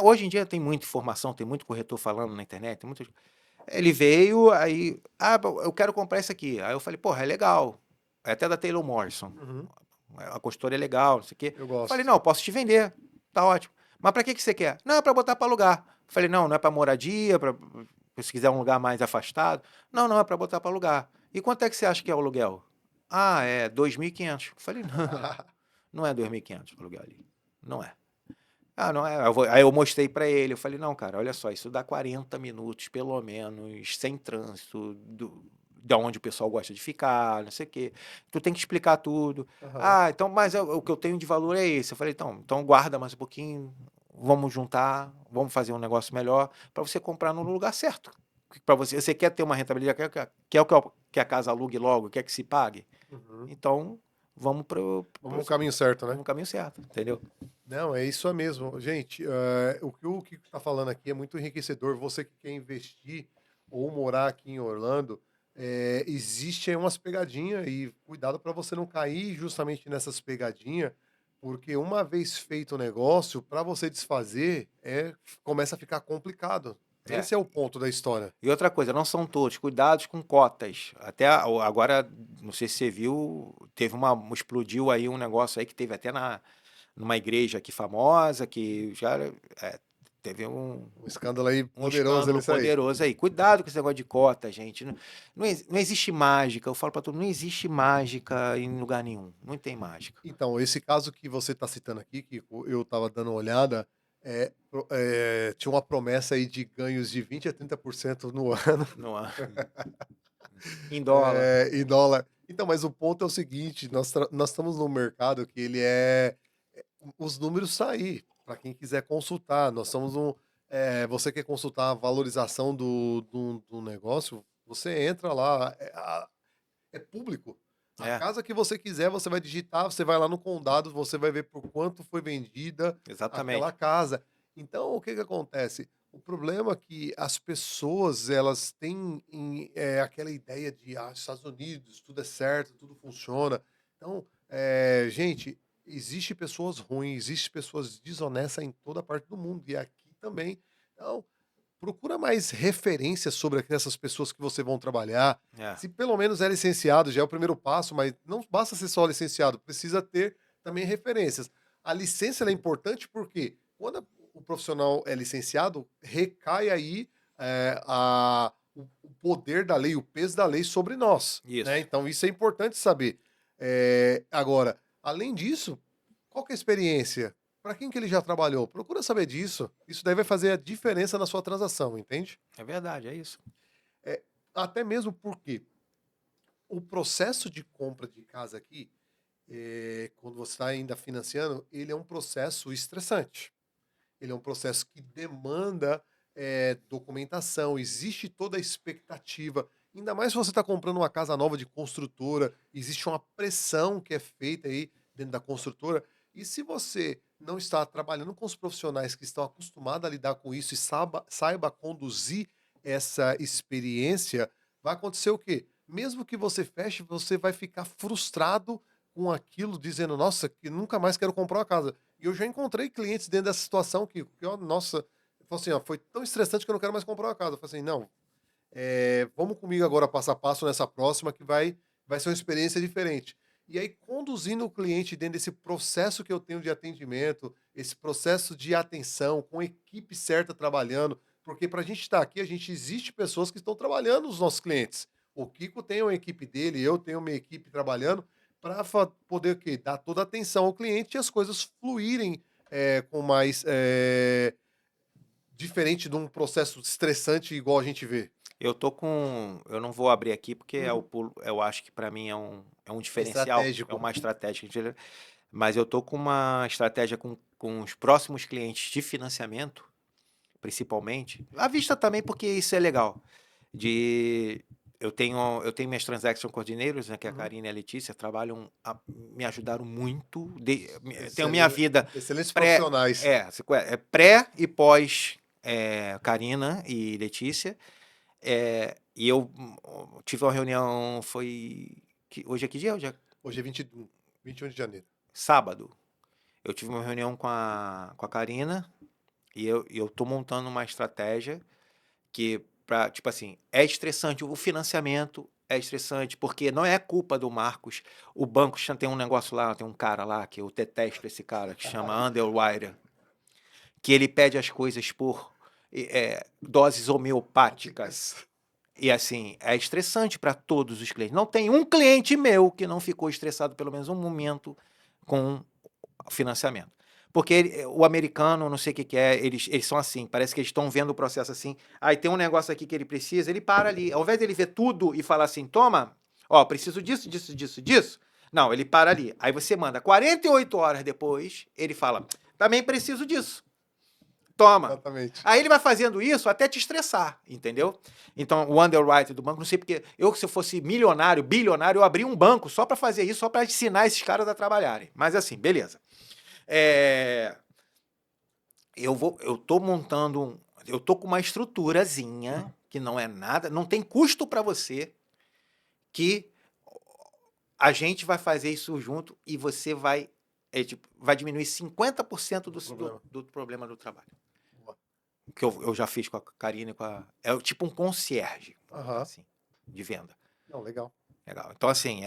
hoje em dia tem muita informação, tem muito corretor falando na internet, tem muito. Ele veio, aí, eu quero comprar isso aqui. Aí eu falei, porra, é legal. É até da Taylor Morrison. Uhum. A consultoria é legal, não sei o quê. Eu Falei, gosto. não, posso te vender. Tá ótimo. Mas pra que você quer? Não, é pra botar pra alugar. Falei, não, não é pra moradia, se quiser um lugar mais afastado. Não, não, é pra botar pra alugar. E quanto é que você acha que é o aluguel? Ah, é 2.500. Falei, não, não é 2.500 o aluguel ali. Não é. Ah, não é. Aí eu mostrei pra ele, eu falei, não, cara, olha só, isso dá 40 minutos, pelo menos, sem trânsito, da onde o pessoal gosta de ficar, não sei o quê. Tu tem que explicar tudo. Aham. Ah, então, mas o que eu tenho de valor é esse. Eu falei, então guarda mais um pouquinho, vamos juntar, vamos fazer um negócio melhor para você comprar no lugar certo. Para você quer ter uma rentabilidade, quer que a casa alugue logo, quer que se pague. Uhum. Então, vamos Vamos no caminho certo, né? vamos no caminho certo, entendeu? Não, é isso mesmo. Gente, o que o Kiko está falando aqui é muito enriquecedor. Você que quer investir ou morar aqui em Orlando, existe aí umas pegadinhas e cuidado para você não cair justamente nessas pegadinhas, porque uma vez feito o negócio, para você desfazer, começa a ficar complicado. É. Esse é o ponto da história. E outra coisa, não são todos, cuidados com cotas. Até agora, não sei se você viu, explodiu aí um negócio aí que teve até numa igreja aqui famosa, que já teve Um escândalo aí um poderoso escândalo nisso aí. poderoso aí. Cuidado com esse negócio de cota, gente. Não existe mágica, eu falo pra todo mundo, não existe mágica em lugar nenhum, não tem mágica. Então, esse caso que você está citando aqui, que eu estava dando uma olhada, tinha uma promessa aí de ganhos de 20 a 30% no ano, Não há. Em dólar. em dólar. Então, mas o ponto é o seguinte, nós estamos num mercado que ele os números saem para quem quiser consultar. Nós somos você quer consultar a valorização do negócio, você entra lá, é público. A É, casa que você quiser, você vai digitar, você vai lá no condado, você vai ver por quanto foi vendida aquela exatamente. casa. Então, o que que acontece? O problema é que as pessoas, elas têm aquela ideia de, Estados Unidos, tudo é certo, tudo funciona. Então, gente, existe pessoas ruins, existe pessoas desonestas em toda parte do mundo, e aqui também. Então, procura mais referências sobre essas pessoas que você vão trabalhar. É. Se pelo menos é licenciado, já é o primeiro passo, mas não basta ser só licenciado, precisa ter também referências. A licença ela é importante porque quando o profissional é licenciado, recai aí o poder da lei, o peso da lei sobre nós. Né? Isso. Então, isso é importante saber. Agora, além disso, qual que é a experiência? Para quem que ele já trabalhou? Procura saber disso. Isso daí vai fazer a diferença na sua transação, entende? É verdade, é isso. É, até mesmo porque o processo de compra de casa aqui, quando você está ainda financiando, ele é um processo estressante. Ele é um processo que demanda documentação, existe toda a expectativa. Ainda mais se você está comprando uma casa nova de construtora, existe uma pressão que é feita aí dentro da construtora. E se você não está trabalhando com os profissionais que estão acostumados a lidar com isso e saiba conduzir essa experiência, vai acontecer o quê? Mesmo que você feche, você vai ficar frustrado com aquilo, dizendo, nossa, que nunca mais quero comprar uma casa. E eu já encontrei clientes dentro dessa situação que ó, nossa, falou assim, ó, foi tão estressante que eu não quero mais comprar uma casa. Eu falei assim, não, vamos comigo agora passo a passo nessa próxima que vai ser uma experiência diferente. E aí, conduzindo o cliente dentro desse processo que eu tenho de atendimento, esse processo de atenção, com a equipe certa trabalhando, porque para a gente estar aqui, a gente existe pessoas que estão trabalhando os nossos clientes. O Kiko tem uma equipe dele, eu tenho uma equipe trabalhando para poder o quê? Dar toda a atenção ao cliente e as coisas fluírem com mais diferente de um processo estressante igual a gente vê. Eu não vou abrir aqui porque Uhum. eu acho que para mim é um diferencial, é Estratégico. uma estratégia, mas eu tô com uma estratégia com os próximos clientes de financiamento, principalmente. À vista também porque isso é legal. De eu tenho minhas transaction coordinators, né, que é a Uhum. Karina e a Letícia, me ajudaram muito. Tenho minha Excelen vida excelentes pré, profissionais. pré e pós Karina e Letícia. E eu tive uma reunião, hoje é que dia? Hoje é Hoje é 21 de janeiro. sábado. Eu tive uma reunião com a Karina e eu tô montando uma estratégia que, pra, tipo assim, é estressante. O financiamento é estressante, porque não é culpa do Marcos. O banco tem um negócio lá, tem um cara lá, que eu detesto esse cara, que chama Underwriter, que ele pede as coisas por doses homeopáticas. E assim, é estressante para todos os clientes. Não tem um cliente meu que não ficou estressado pelo menos um momento com financiamento. Porque o americano, não sei o que, que é, eles são assim, parece que eles estão vendo o processo assim. Aí tem um negócio aqui que ele precisa, ele para ali. Ao invés dele ver tudo e falar assim, toma, ó, preciso disso, disso, disso, disso. Não, ele para ali. Aí você manda 48 horas depois, ele fala, também preciso disso. Toma. Exatamente. Aí ele vai fazendo isso até te estressar, entendeu? Então, o underwriter do banco, não sei porque eu, se eu fosse milionário, bilionário, eu abria um banco só para fazer isso, só para ensinar esses caras a trabalharem. Mas assim, beleza. É, eu tô montando, eu tô com uma estruturazinha que não é nada, não tem custo para você, que a gente vai fazer isso junto e você vai, tipo, vai diminuir 50% do problema do trabalho. Que eu já fiz com a Karine, é tipo um concierge, assim, de venda. Não, legal. Legal. Então, assim,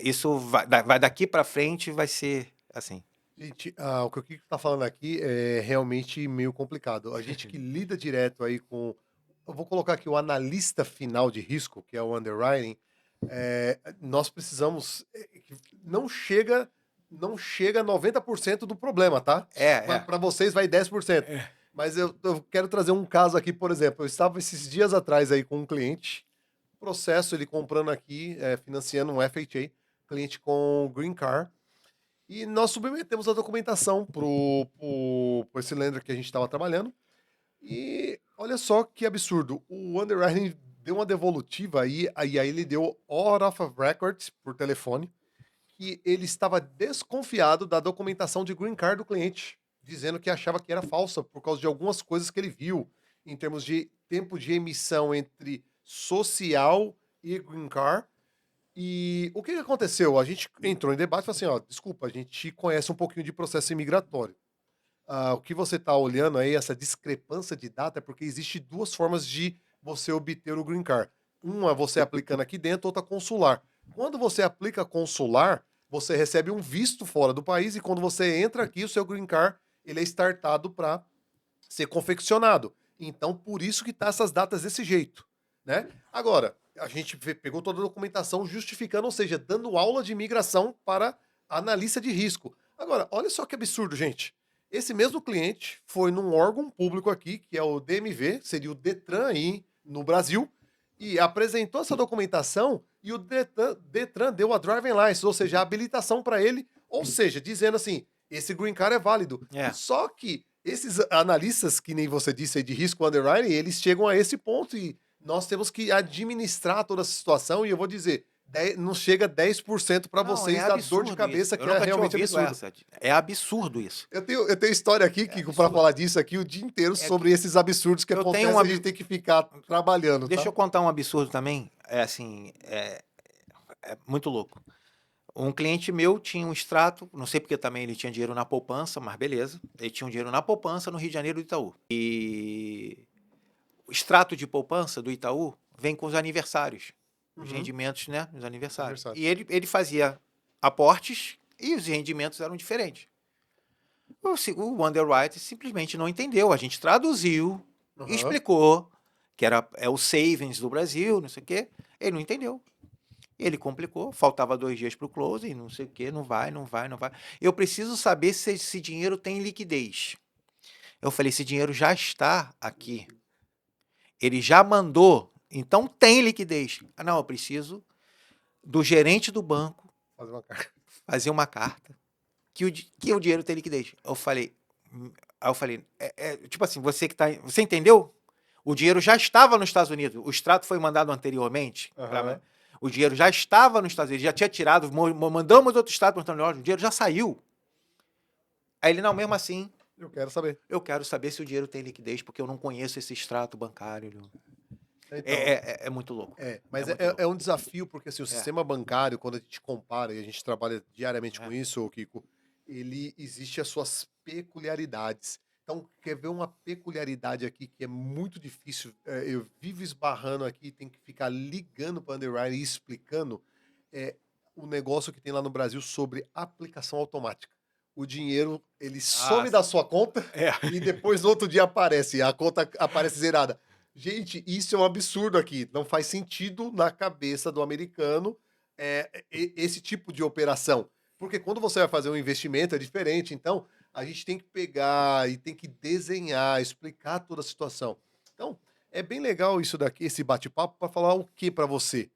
isso vai daqui para frente, vai ser assim. Gente, o que o Kiko tá falando aqui é realmente meio complicado. A gente que lida direto aí com, eu vou colocar aqui o analista final de risco, que é o underwriting, nós precisamos, que não chega a 90% do problema, tá? É. Para vocês vai 10%. Mas eu quero trazer um caso aqui, por exemplo, eu estava esses dias atrás aí com um cliente, processo ele comprando aqui, financiando um FHA, cliente com Green Car, e nós submetemos a documentação pro esse lender que a gente estava trabalhando. E olha só que absurdo. O underwriting deu uma devolutiva aí ele deu out of records por telefone, que ele estava desconfiado da documentação de green card do cliente, dizendo que achava que era falsa por causa de algumas coisas que ele viu em termos de tempo de emissão entre social e green card. E o que que aconteceu? A gente entrou em debate e falou assim, ó, desculpa, a gente conhece um pouquinho de processo imigratório. O que você está olhando aí, essa discrepância de data, é porque existe duas formas de você obter o green card. Uma você aplicando aqui dentro, outra consular. Quando você aplica consular, você recebe um visto fora do país e quando você entra aqui, o seu green card ele é startado para ser confeccionado. Então, por isso que tá essas datas desse jeito, né? Agora, a gente pegou toda a documentação justificando, ou seja, dando aula de imigração para analista de risco. Agora, olha só que absurdo, gente. Esse mesmo cliente foi num órgão público aqui, que é o DMV, seria o Detran aí no Brasil, e apresentou essa documentação e o Detran deu a driving license, ou seja, a habilitação para ele, ou seja, dizendo assim, esse green card é válido. É. Só que esses analistas, que nem você disse aí de risco underwriting, eles chegam a esse ponto e nós temos que administrar toda essa situação. E eu vou dizer, não chega a 10% para Não, vocês é da dor de absurdo cabeça, isso. que Eu é nunca tinha realmente ouvido absurdo. essa. É absurdo isso. Eu tenho história aqui, É Kiko, para absurdo. falar disso aqui o dia inteiro, É sobre que esses absurdos que eu tenho acontecem um e a gente tem que ficar trabalhando, Deixa tá? eu contar um absurdo também. É assim, é muito louco. Um cliente meu tinha um extrato, não sei porque também ele tinha dinheiro na poupança, mas beleza. Ele tinha um dinheiro na poupança no Rio de Janeiro do Itaú. E o extrato de poupança do Itaú vem com os aniversários, os Uhum. rendimentos, né, nos aniversários. Aniversário. E ele fazia aportes e os rendimentos eram diferentes. O underwriter simplesmente não entendeu. A gente traduziu, Aham. explicou que é o savings do Brasil, não sei o quê. Ele não entendeu. Ele complicou, faltava 2 dias para o closing, não sei o quê, não vai, não vai, não vai. Eu preciso saber se esse dinheiro tem liquidez. Eu falei, esse dinheiro já está aqui. Ele já mandou, então tem liquidez. Ah, não, eu preciso do gerente do banco Fazer uma carta. fazer uma carta que o dinheiro tem liquidez. Aí eu falei, tipo assim, você entendeu? O dinheiro já estava nos Estados Unidos. O extrato foi mandado anteriormente. Aham. O dinheiro já estava nos Estados Unidos, já tinha tirado, mandamos outro extrato para o Antônio, o dinheiro já saiu. Aí ele, não, mesmo assim, Eu quero saber. eu quero saber se o dinheiro tem liquidez, porque eu não conheço esse extrato bancário. Então, É muito louco. mas muito louco. um desafio, porque assim, o sistema bancário, quando a gente compara, e a gente trabalha diariamente com isso, Kiko, ele existe as suas peculiaridades. Então, quer ver uma peculiaridade aqui que é muito difícil, eu vivo esbarrando aqui, tem que ficar ligando para underwriter e explicando, é o negócio que tem lá no Brasil sobre aplicação automática. O dinheiro, ele Ah, some da sua conta é. e depois no outro dia aparece, a conta aparece zerada. Gente, isso é um absurdo aqui, não faz sentido na cabeça do americano esse tipo de operação. Porque quando você vai fazer um investimento é diferente, então a gente tem que pegar e tem que desenhar, explicar toda a situação. Então, é bem legal isso daqui, esse bate-papo, para falar o que para você?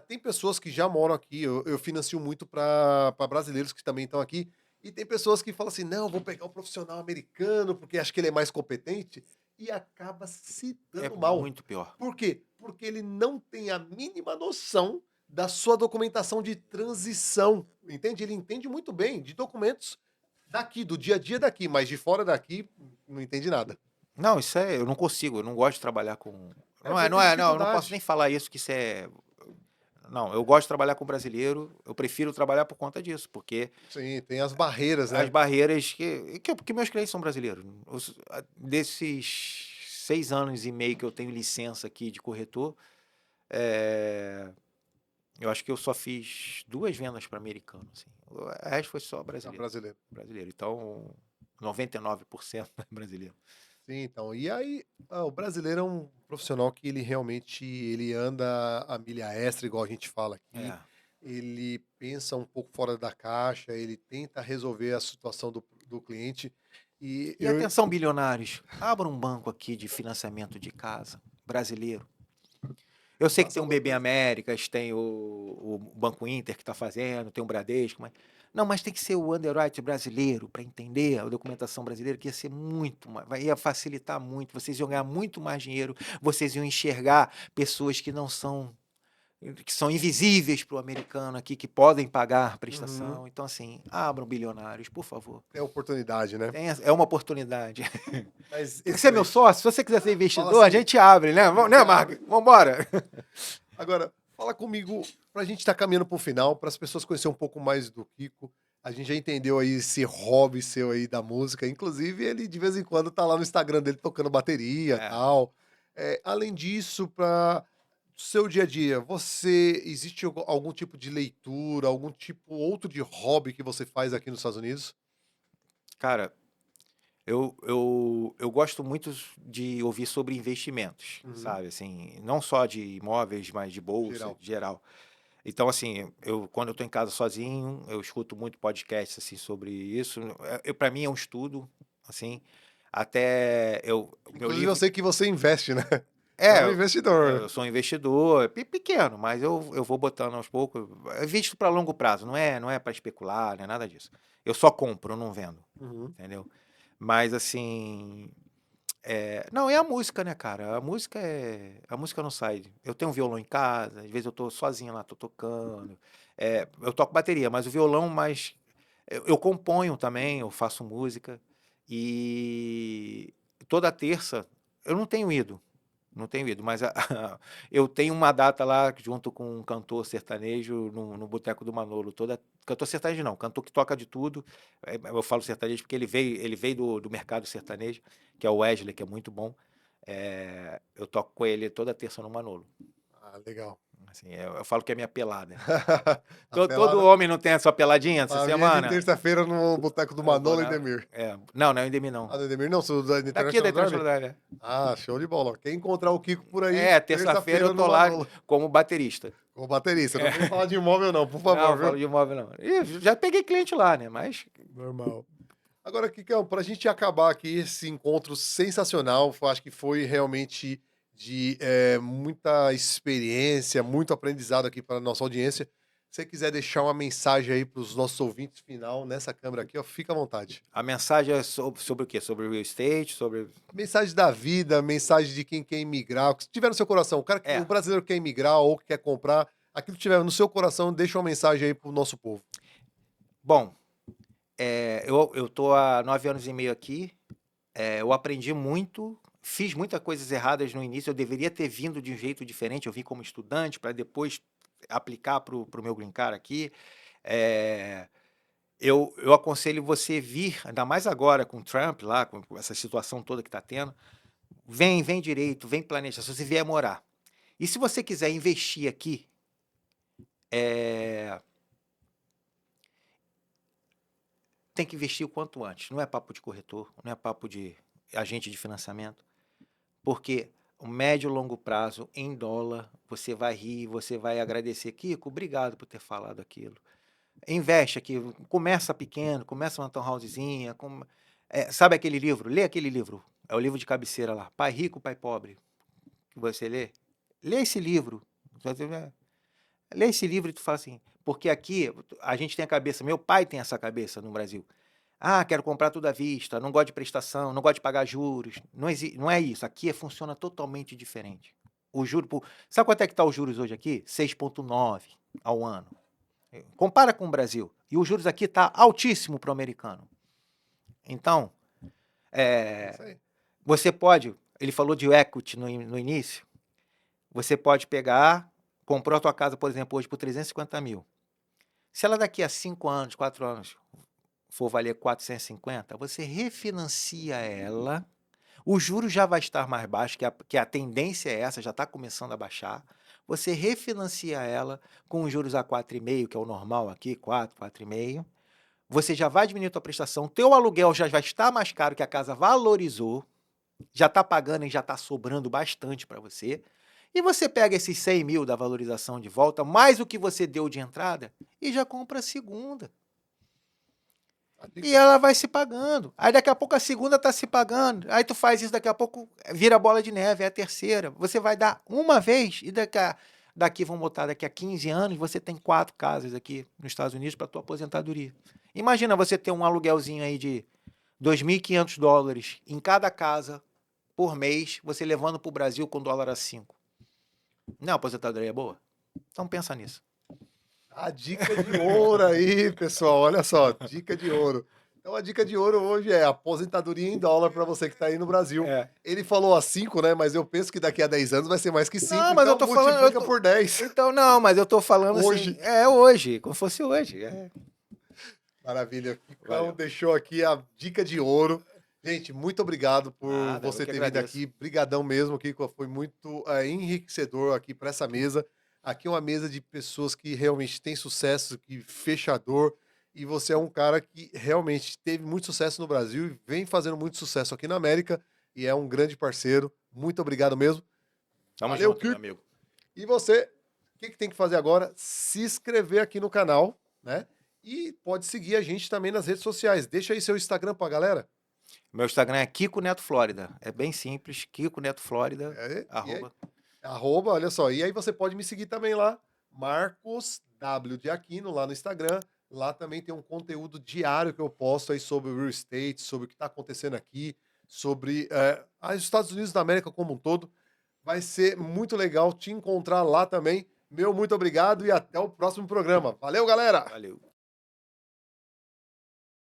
Tem pessoas que já moram aqui, eu financio muito para brasileiros que também estão aqui, e tem pessoas que falam assim: não, vou pegar um profissional americano porque acho que ele é mais competente, e acaba se É dando mal. muito pior. Por quê? Porque ele não tem a mínima noção da sua documentação de transição, entende? Ele entende muito bem de documentos daqui, do dia a dia daqui, mas de fora daqui não entende nada. Não, isso é, eu não consigo, eu não gosto de trabalhar com. É, você tem Não, eu não posso nem dificuldade. falar isso que isso é. Não, eu gosto de trabalhar com brasileiro, eu prefiro trabalhar por conta disso, porque Sim, tem as barreiras, as né? barreiras que meus clientes são brasileiros. Desses 6 anos e meio que eu tenho licença aqui de corretor, é, eu acho que eu só fiz 2 vendas para americano, assim. O resto foi só É brasileiro. brasileiro. Brasileiro. Então, 99% é brasileiro. Sim, então. E aí, o brasileiro é um profissional que ele realmente ele anda a milha extra, igual a gente fala aqui. É. Ele pensa um pouco fora da caixa, ele tenta resolver a situação do cliente. E E eu. atenção, bilionários, abra um banco aqui de financiamento de casa, brasileiro. Eu sei que Faça tem um alguma BB coisa. Américas, tem o Banco Inter que está fazendo, tem o Bradesco, mas não, mas tem que ser o underwriter brasileiro para entender a documentação brasileira, que ia ser muito, ia facilitar muito, vocês iam ganhar muito mais dinheiro, vocês iam enxergar pessoas que são invisíveis para o americano aqui, que podem pagar a Uhum. prestação. Então, assim, abram bilionários, por favor. É oportunidade, né? É uma oportunidade. Mas Quer ser meu excelente. sócio? Se você quiser ser Fala investidor, a assim, gente abre, né? a gente Né, Marco? abre. Vamos embora. Agora, fala comigo, para a gente estar caminhando para o final, para as pessoas conhecerem um pouco mais do Kiko. A gente já entendeu aí esse hobby seu aí da música. Inclusive, ele de vez em quando tá lá no Instagram dele tocando bateria e É. tal. Além disso, para seu dia a dia, você existe algum tipo de leitura, algum tipo outro de hobby que você faz aqui nos Estados Unidos? Cara, eu gosto muito de ouvir sobre investimentos, Uhum. sabe? Assim, não só de imóveis, mas de bolsa, Geral. geral. Então, assim, quando eu estou em casa sozinho, eu escuto muito podcast assim sobre isso. Para mim é um estudo, assim. Até o meu Inclusive, eu livro sei que você investe, né? Você é é, um investidor. eu sou um investidor pequeno, mas eu vou botando aos poucos. É visto para longo prazo, não é para especular, não é nada disso. Eu só compro, eu não vendo, Uhum. entendeu? Mas assim, não, é a música, né, cara? A música não sai. Eu tenho um violão em casa, às vezes eu tô sozinho lá, tô tocando. Eu toco bateria, mas o violão mais eu componho também, eu faço música e toda terça eu não tenho ido, mas eu tenho uma data lá junto com um cantor sertanejo no Boteco do Manolo. Cantor sertanejo não, cantor que toca de tudo. Eu falo sertanejo porque ele veio do mercado sertanejo, que é o Wesley, que é muito bom. Eu toco com ele toda terça no Manolo. Ah, legal. Assim, eu falo que é minha pelada. A Todo pelada. homem não tem a sua peladinha essa A minha é de semana? terça-feira no Boteco do Eu vou Manolo e na. Demir. Não, não é o Endemir, não. Ah, do Demir não, sou da Daqui da International Drive? Internacional Drive. Ah, show de bola. Quem encontrar o Kiko por aí, Terça-feira eu terça-feira no tô lá Manolo. como baterista. Com baterista. Não É. vem falar de imóvel, não, por Não, favor, eu falo viu? de imóvel não. Ih, já peguei cliente lá, né? Mas Normal. Agora, Kikão, pra gente acabar aqui esse encontro sensacional, eu acho que foi realmente de muita experiência, muito aprendizado aqui para nossa audiência. Se você quiser deixar uma mensagem aí para os nossos ouvintes final nessa câmera aqui, ó, fica à vontade. a mensagem é sobre o quê? Sobre o real estate, sobre. Mensagem da vida, mensagem de quem quer imigrar, o que tiver no seu coração. O É. brasileiro quer imigrar ou quer comprar, aquilo que tiver no seu coração, deixa uma mensagem aí pro nosso povo. Bom, eu tô há 9 anos e meio aqui. Eu aprendi muito, fiz muitas coisas erradas no início. Eu deveria ter vindo de um jeito diferente. Eu vim como estudante para depois aplicar para o meu green card aqui. É, eu aconselho você vir, ainda mais agora com o Trump lá, com essa situação toda que está tendo. Vem direito, vem planejar, se você vier morar. E se você quiser investir aqui, é, tem que investir o quanto antes. Não é papo de corretor, não é papo de agente de financiamento, porque o médio e longo prazo, em dólar, você vai rir, você vai agradecer. Kiko, obrigado por ter falado aquilo. Investe aqui, começa pequeno, começa uma townhousezinha. Sabe aquele livro? Lê aquele livro. É o livro de cabeceira lá. Pai Rico, Pai Pobre. Que você lê. Lê esse livro. Lê esse livro e tu fala assim, porque aqui a gente tem a cabeça, meu pai tem essa cabeça no Brasil. Ah, quero comprar tudo à vista, não gosto de prestação, não gosto de pagar juros. Não é isso, aqui funciona totalmente diferente. O juro, sabe quanto é que está os juros hoje aqui? 6,9 ao ano. Compara com o Brasil. E os juros aqui está altíssimo para o americano. Então, Isso aí. você pode, ele falou de equity no início, você pode pegar, comprou a tua casa, por exemplo, hoje por 350 mil. Se ela daqui a 5 anos, 4 anos, for valer 450, você refinancia ela, o juro já vai estar mais baixo, que a tendência é essa, já está começando a baixar. Você refinancia ela com os juros a 4,5, que é o normal aqui, 4, 4,5. Você já vai diminuir a tua prestação, teu aluguel já vai estar mais caro, que a casa valorizou, já está pagando e já está sobrando bastante para você. E você pega esses 100 mil da valorização de volta, mais o que você deu de entrada, e já compra a segunda. E ela vai se pagando. Aí daqui a pouco a segunda está se pagando. Aí tu faz isso, daqui a pouco vira bola de neve, é a terceira. Você vai dar uma vez e daqui vamos botar daqui a 15 anos, você tem 4 casas aqui nos Estados Unidos para tua aposentadoria. Imagina você ter um aluguelzinho aí de $2.500 em cada casa por mês, você levando para o Brasil com dólar a 5. Não, a aposentadoria é boa? Então pensa nisso. A dica de ouro aí, pessoal. Olha só, dica de ouro. Então a dica de ouro hoje é aposentadoria em dólar para você que está aí no Brasil. É. Ele falou a 5, né? Mas eu penso que daqui a 10 anos vai ser mais que 5. Não, mas então eu tô multiplica falando, por 10. Então, não, mas eu tô falando Hoje. assim. É hoje, como fosse hoje. Maravilha. Então Valeu. deixou aqui a dica de ouro. Gente, muito obrigado por Nada, eu você que ter vindo agradeço. aqui. Brigadão mesmo, Kiko. Foi muito enriquecedor aqui para essa mesa. Aqui é uma mesa de pessoas que realmente têm sucesso, que fechador. E você é um cara que realmente teve muito sucesso no Brasil e vem fazendo muito sucesso aqui na América. E é um grande parceiro. Muito obrigado mesmo. Tamo Valeu, junto, meu Kiko. amigo. E você, o que tem que fazer agora? Se inscrever aqui no canal, né? E pode seguir a gente também nas redes sociais. Deixa aí seu Instagram pra galera. Meu Instagram é Kiko Neto Flórida. É bem simples, Kiko Neto Flórida, E aí, @. olha só. E aí você pode me seguir também lá, Marcos W de Aquino, lá no Instagram. Lá também tem um conteúdo diário que eu posto aí sobre real estate, sobre o que está acontecendo aqui, sobre os Estados Unidos da América como um todo. Vai ser muito legal te encontrar lá também. Meu muito obrigado e até o próximo programa. Valeu, galera! Valeu.